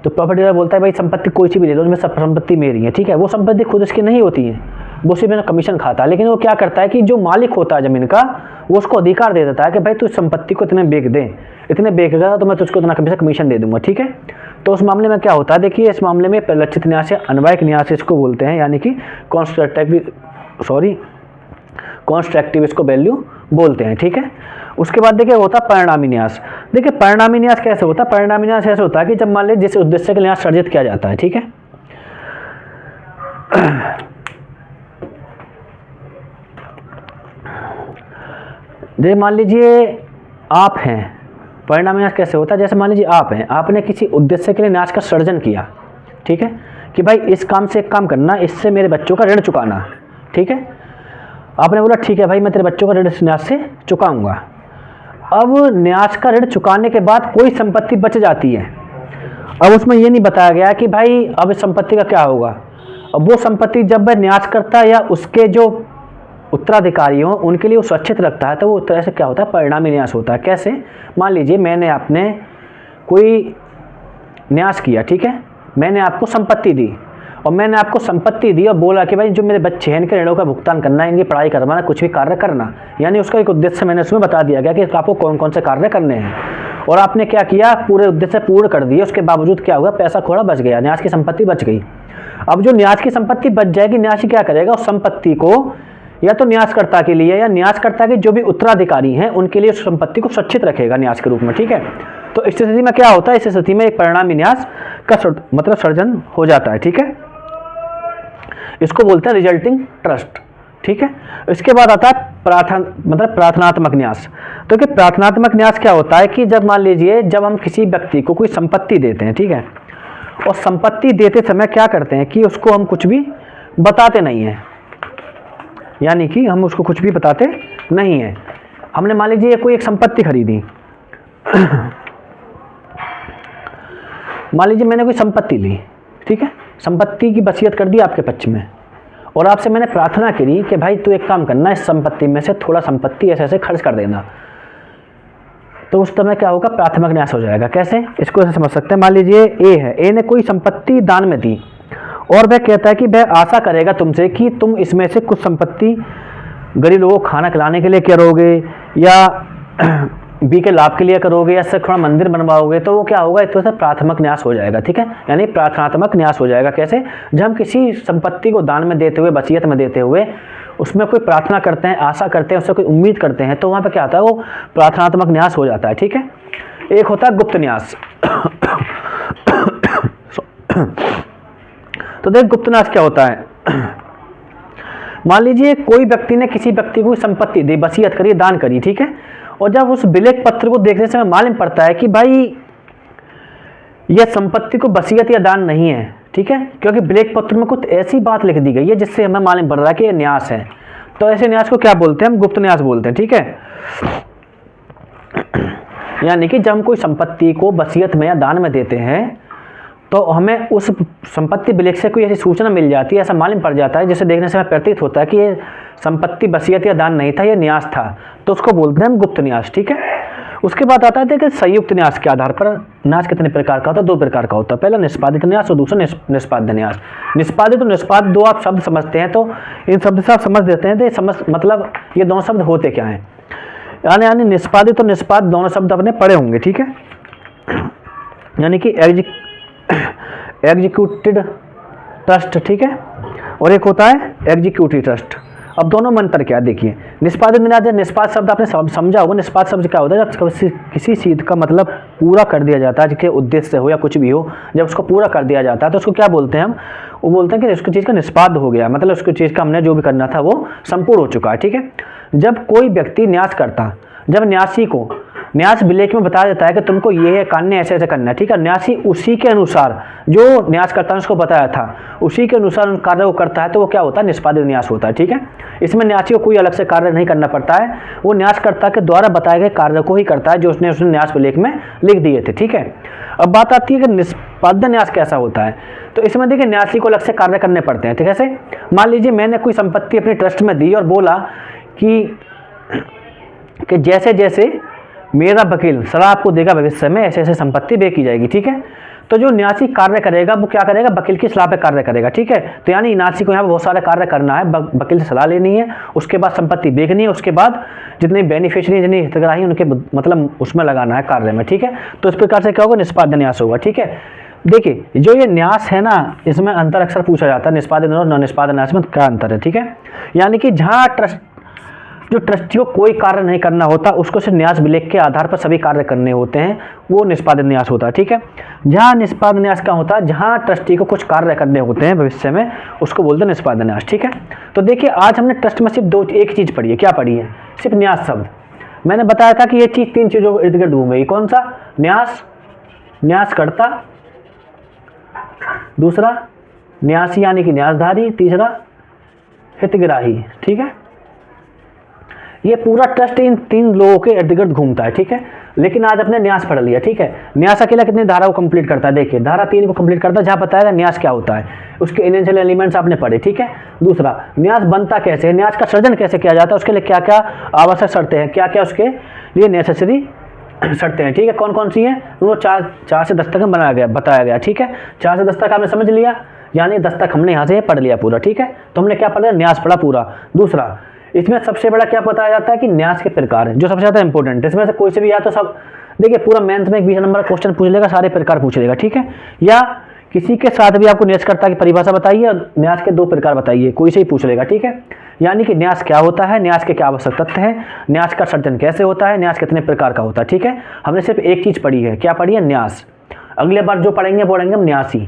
तो प्रॉपर्टी डीलर बोलता है भाई संपत्ति कोई सी भी ले लो, उसमें सब संपत्ति मेरी है। ठीक है, वो संपत्ति खुद इसकी नहीं होती है, वो सिर्फ मेरा कमीशन खाता है, लेकिन वो क्या करता है कि जो मालिक होता है ज़मीन का, वो उसको अधिकार दे देता है कि भाई तू संपत्ति को इतने बेच दे, इतने बेचेगा तो मैं तुझको इतना कमीशन दे दूंगा। ठीक है, तो उस मामले में क्या होता है, देखिए इस मामले में परिलक्षित न्यास या अनवायक न्यास इसको बोलते हैं, यानी कि कॉन्स्ट्रक्टिव इसको वैल्यू बोलते हैं। ठीक है, उसके बाद देखिए होता है परिणामी न्यास। देखिए परिणामी न्यास कैसे होता है, परिणामी न्यास ऐसे होता है कि जब मान लीजिए जिस उद्देश्य के लिए न्यास सर्जित किया जाता है। ठीक है, जैसे मान लीजिए आप हैं, परिणामी न्यास कैसे होता है, जैसे मान लीजिए आप हैं, आपने किसी उद्देश्य के लिए न्यास का सर्जन किया। ठीक है, कि भाई इस काम से एक काम करना, इससे मेरे बच्चों का ऋण चुकाना। ठीक है, आपने बोला ठीक है भाई मैं तेरे बच्चों का ऋण इस न्यास से चुकाऊंगा। अब न्यास का ऋण चुकाने के बाद कोई संपत्ति बच जाती है, अब उसमें ये नहीं बताया गया कि भाई अब इस संपत्ति का क्या होगा। अब वो संपत्ति जब वह न्यास करता या उसके जो उत्तराधिकारी हों उनके लिए वो सुरक्षित रखता है, तो वो तरह से क्या होता है, परिणामी न्यास होता है। कैसे, मान लीजिए मैंने आपने कोई न्यास किया, ठीक है, मैंने आपको संपत्ति दी और मैंने आपको संपत्ति दी और बोला कि भाई जो मेरे बच्चे हैं इनके ऋणों का भुगतान करना, इनकी पढ़ाई करवाना, कुछ भी कार्य करना, यानी उसका एक उद्देश्य मैंने उसमें बता दिया गया कि आपको कौन कौन से कार्य करने हैं, और आपने क्या किया, पूरे उद्देश्य पूर्ण कर दिए। उसके बावजूद क्या हुआ, पैसा थोड़ा बच गया, न्यास की संपत्ति बच गई। अब जो न्यास की संपत्ति बच जाएगी, न्यासी क्या करेगा, उस संपत्ति को या तो न्यासकर्ता के लिए या न्यासकर्ता के जो भी उत्तराधिकारी हैं उनके लिए उस संपत्ति को सुरक्षित रखेगा न्यास के रूप में, ठीक है। तो इस स्थिति में क्या होता है, इस स्थिति में एक परिणामी न्यास का मतलब सर्जन हो जाता है, ठीक है। इसको बोलते हैं रिजल्टिंग ट्रस्ट, ठीक है। इसके बाद आता है प्रार्थनात्मक न्यास। तो कि प्रार्थनात्मक न्यास क्या होता है कि जब मान लीजिए जब हम किसी व्यक्ति को कोई संपत्ति देते हैं, ठीक है, और संपत्ति देते समय क्या करते हैं कि उसको हम कुछ भी बताते नहीं हैं, यानी कि हम उसको कुछ भी बताते नहीं हैं। हमने मान लीजिए कोई एक संपत्ति खरीदी मान लीजिए मैंने कोई संपत्ति ली, ठीक है, संपत्ति की वसीयत कर दी आपके पक्ष में, और आपसे मैंने प्रार्थना करी कि भाई तू एक काम करना, इस संपत्ति में से थोड़ा संपत्ति ऐसे ऐसे खर्च कर देना, तो उस समय क्या होगा, प्राथमिक न्यास हो जाएगा। कैसे, इसको ऐसे समझ सकते हैं, मान लीजिए ए है, ए ने कोई संपत्ति दान में दी और वह कहता है कि वह आशा करेगा तुमसे कि तुम इसमें से कुछ संपत्ति गरीब लोगों को खाना खिलाने के लिए करोगे या बी के लाभ के लिए करोगे या इससे थोड़ा मंदिर बनवाओगे, तो वो क्या होगा, एक तरह से प्राथमिक न्यास हो जाएगा, ठीक है, यानी प्रार्थनात्मक न्यास हो जाएगा। कैसे, जब हम किसी संपत्ति को दान में देते हुए, वसीयत में देते हुए उसमें कोई प्रार्थना करते हैं, आशा करते हैं, उससे कोई उम्मीद करते हैं, तो वहाँ पे क्या होता है, वो प्रार्थनात्मक न्यास हो जाता है, ठीक है। एक होता है गुप्त न्यास तो देख गुप्त न्यास क्या होता है, मान लीजिए कोई व्यक्ति ने किसी व्यक्ति को संपत्ति दी, वसीयत करी, दान करी, ठीक है, और जब उस विलेख पत्र को देखने से हमें मालूम पड़ता है कि भाई यह संपत्ति को वसीयत या दान नहीं है, ठीक है, क्योंकि विलेख पत्र में कुछ ऐसी बात लिख दी गई है जिससे हमें मालूम पड़ रहा है कि यह न्यास है, तो ऐसे न्यास को क्या बोलते हैं, हम गुप्त न्यास बोलते हैं, ठीक है। यानी कि जब हम कोई संपत्ति को वसीयत में या दान में देते हैं तो हमें उस संपत्ति विलेख से कोई ऐसी सूचना मिल जाती है, ऐसा मालूम पड़ जाता है जिसे देखने से हमें प्रतीत होता है कि ये संपत्ति वसीयत या दान नहीं था, ये न्यास था, तो उसको बोलते हैं हम गुप्त न्यास, ठीक है। उसके बाद आता है कि संयुक्त न्यास के आधार पर न्यास कितने प्रकार का होता है, दो प्रकार का होता है, पहला निष्पादित न्यास और दूसरा निष्पाद्य न्यास। निष्पादित और निष्पाद्य दो आप शब्द समझते हैं, तो इन शब्द से आप समझ देते हैं तो मतलब ये दोनों शब्द होते क्या हैं, यानी निष्पादित और निष्पाद्य दोनों शब्द अपने पढ़े होंगे, ठीक है, यानी कि एग्जीक्यूटेड ट्रस्ट, ठीक है, और एक होता है एग्जीक्यूटिव ट्रस्ट। अब दोनों में अंतर क्या है, देखिए, निष्पादित न्यास, निष्पाद शब्द आपने समझा होगा, निष्पाद शब्द क्या होता है, जब किसी चीज़ का मतलब पूरा कर दिया जाता है, जिसके उद्देश्य हो या कुछ भी हो, जब उसको पूरा कर दिया जाता है तो उसको क्या बोलते हैं हम, वो बोलते हैं कि उसकी चीज़ का निष्पाद हो गया, मतलब उसकी चीज़ का हमने जो भी करना था वो संपूर्ण हो चुका है, ठीक है। जब कोई व्यक्ति न्यास करता, जब न्यासी को न्यास विलेख में बताया जाता है कि तुमको ये कार्य ऐसे ऐसे करना है, ठीक है, न्यासी उसी के अनुसार जो न्यास करता है उसको बताया था उसी के अनुसार उन कार्य को करता है, तो वो क्या होता है, निष्पादित न्यास होता है, ठीक है। इसमें न्यासी को कोई अलग से कार्य नहीं करना पड़ता है, वो न्यासकर्ता के द्वारा बताए गए कार्य को ही करता है जो उसने न्यास विलेख में लिख दिए थे, ठीक है। अब बात आती है कि निष्पाद्य न्यास कैसा होता है, तो इसमें देखिए न्यासी को अलग से कार्य करने पड़ते हैं, ठीक है। ऐसे मान लीजिए मैंने कोई संपत्ति अपनी ट्रस्ट में दी और बोला कि जैसे जैसे मेरा वकील सलाह आपको देगा भविष्य में ऐसे ऐसे संपत्ति बे की जाएगी, ठीक है। तो जो न्यासी कार्य करेगा वो क्या करेगा, वकील की सलाह पे कार्य करेगा, ठीक है। तो यानी न्यासी को यहाँ पे बहुत सारे कार्य करना है, वकील से सलाह लेनी है, उसके बाद संपत्ति बेचनी है, उसके बाद जितने बेनिफिशियरी जितने हितग्राही उनके मतलब उसमें लगाना है कार्य में, ठीक है। तो इस प्रकार से क्या होगा, निष्पाद्य न्यास होगा, ठीक है। देखिए जो ये न्यास है ना, इसमें अंतर अक्सर पूछा जाता है, निष्पाद्य और न निष्पाद्य न्यास में क्या अंतर है, ठीक है। यानी कि जहाँ जो ट्रस्टी को कोई कार्य नहीं करना होता उसको सिर्फ न्यास विलेख के आधार पर सभी कार्य करने होते हैं, वो निष्पादित न्यास होता है, ठीक है। जहाँ निष्पादित न्यास का होता है, जहाँ ट्रस्टी को कुछ कार्य करने होते हैं भविष्य में, उसको बोलते हैं निष्पादित न्यास, ठीक है। तो देखिए आज हमने ट्रस्ट में सिर्फ एक चीज़ पढ़ी है, क्या पढ़ी है, सिर्फ न्यास शब्द। मैंने बताया था कि ये चीज़ तीन चीज़ों के इर्द गिर्द घूमेगी, कौन सा, न्यास, न्यासकर्ता, दूसरा न्यासी यानी कि न्यासधारी, तीसरा हितग्राही, ठीक है। ये पूरा ट्रस्ट इन तीन लोगों के इर्द गिर्द घूमता है, ठीक है। लेकिन आज अपने न्यास पढ़ लिया, ठीक है। न्यास अकेला कितनी धारा को कंप्लीट करता है, देखिए धारा 3 को कंप्लीट करता है, जहाँ बताया न्यास क्या होता है, उसके इनिशियल एलिमेंट्स आपने पढ़े, ठीक है। दूसरा न्यास बनता कैसे है, न्यास का सृजन कैसे किया जाता है, उसके लिए क्या क्या आवश्यक शर्तें हैं, क्या क्या उसके लिए नेसेसरी शर्तें हैं, ठीक है। कौन कौन सी हैं? वो 4 से 10 तक बताया गया, ठीक है। 4 से 10 तक आपने समझ लिया, यानी 10 तक हमने यहाँ से पढ़ लिया पूरा, ठीक है। तो हमने क्या पढ़ा? न्यास पढ़ा पूरा। दूसरा, इसमें सबसे बड़ा क्या बताया जाता है कि न्यास के प्रकार हैं, जो सबसे ज़्यादा इंपॉर्टेंट, इसमें से कोई से भी या तो सब देखिए पूरा मैथ में 20 नंबर का क्वेश्चन पूछ लेगा, सारे प्रकार पूछ लेगा, ठीक है। या किसी के साथ भी आपको न्यासकर्ता की परिभाषा बताइए और न्यास के 2 प्रकार बताइए, कोई से ही पूछ लेगा, ठीक है। यानी कि न्यास क्या होता है, न्यास के क्या आवश्यक तत्व हैं, न्यास का सर्जन कैसे होता है, न्यास कितने प्रकार का होता है, ठीक है। हमने सिर्फ एक चीज़ पढ़ी है, क्या पढ़ी है? न्यास। अगले बार जो पढ़ेंगे बोलेंगे हम न्यासी।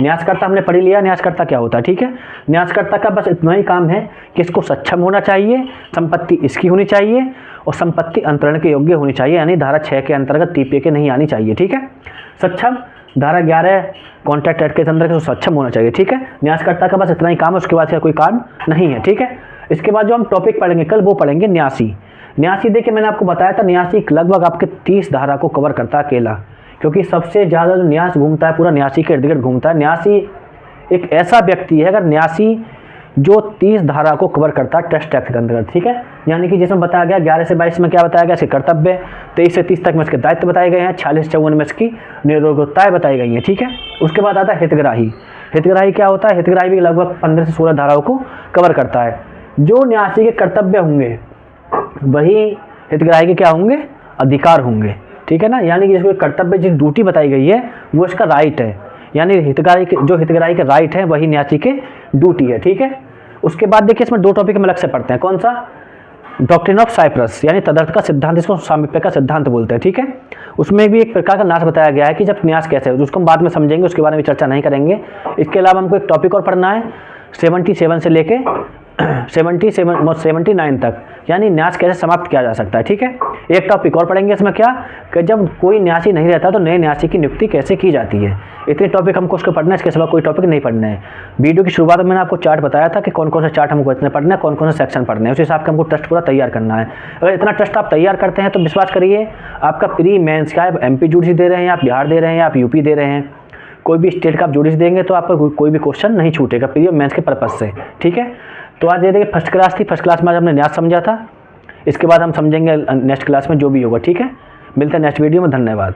न्यासकर्ता हमने पढ़ लिया, न्यासकर्ता क्या होता है, ठीक है। न्यासकर्ता का बस इतना ही काम है कि इसको सक्षम होना चाहिए, संपत्ति इसकी होनी चाहिए और संपत्ति अंतरण के योग्य होनी चाहिए, यानी धारा 6 के अंतर्गत TPA के नहीं आनी चाहिए, ठीक है। सक्षम, धारा 11 कॉन्ट्रैक्ट एक्ट के अंतर्गत तो सक्षम होना चाहिए, ठीक है। न्यासकर्ता का बस इतना ही काम है, उसके बाद से कोई काम नहीं है, ठीक है। इसके बाद जो हम टॉपिक पढ़ेंगे कल, वो पढ़ेंगे न्यासी। न्यासी देखिए मैंने आपको बताया था, न्यासी लगभग आपके 30 धारा को कवर करता है अकेला, क्योंकि सबसे ज़्यादा जो न्यास घूमता है पूरा न्यासी के इर्द गिर्द घूमता है। न्यासी एक ऐसा व्यक्ति है, अगर न्यासी जो 30 धारा को कवर करता है ट्रस्ट एक्ट के अंतर्गत, ठीक है। यानी कि जिसमें बताया गया 11 से 22 में क्या बताया गया, इसके कर्तव्य, 23 से 30 तक में इसके दायित्व बताए गए हैं, 46 से 54 में इसकी नियोक्ताएं बताई गई हैं, ठीक है। उसके बाद आता है हितग्राही। हितग्राही क्या होता है? हितग्राही भी लगभग 15 से 16 धाराओं को कवर करता है। जो न्यासी के कर्तव्य होंगे वही हितग्राही के क्या होंगे? अधिकार होंगे, ठीक है ना। यानी कि जिसको कर्तव्य, जिस ड्यूटी बताई गई है वो इसका राइट है, यानी हितग्राही के जो हितग्राही के राइट है वही न्यासी के ड्यूटी है, ठीक है। उसके बाद देखिए इसमें 2 टॉपिक हम अलग से पढ़ते हैं। कौन सा? डॉक्ट्रिन ऑफ साइप्रस, यानी तदर्थ का सिद्धांत, इसको सामीप्य का सिद्धांत बोलते हैं, ठीक है। उसमें भी एक प्रकार का न्यास बताया गया है कि जब न्यास कैसे है, उसको हम बाद में समझेंगे, उसके बारे में चर्चा नहीं करेंगे। इसके अलावा हमको एक टॉपिक और पढ़ना है 77 से लेके 79 तक, यानी न्यास कैसे समाप्त किया जा सकता है, ठीक है। एक टॉपिक और पढ़ेंगे इसमें क्या, कि जब कोई न्यासी नहीं रहता तो नए न्यासी की नियुक्ति कैसे की जाती है। इतने टॉपिक हमको उसको पढ़ना है, इसके सिवा कोई टॉपिक नहीं पढ़ना है। वीडियो की शुरुआत में मैंने आपको चार्ट बताया था कि कौन कौन से चार्ट हमको इतने पढ़ना है, कौन कौन से सेक्शन पढ़ने हैं, उस हिसाब से हमको टेस्ट पूरा तैयार करना है। अगर इतना टेस्ट आप तैयार करते हैं तो विश्वास करिए आपका प्री मेंस का, आप MP जुडिस दे रहे हैं, आप बिहार दे रहे हैं, आप UP दे रहे हैं, कोई भी स्टेट का आप जुडिस देंगे तो आपका कोई भी क्वेश्चन नहीं छूटेगा प्री और मेंस के पर्पज से, ठीक है। तो आज ये देखिए फर्स्ट क्लास थी, फर्स्ट क्लास में आज हमने न्यास समझा था। इसके बाद हम समझेंगे नेक्स्ट क्लास में जो भी होगा, ठीक है। मिलते हैं नेक्स्ट वीडियो में, धन्यवाद।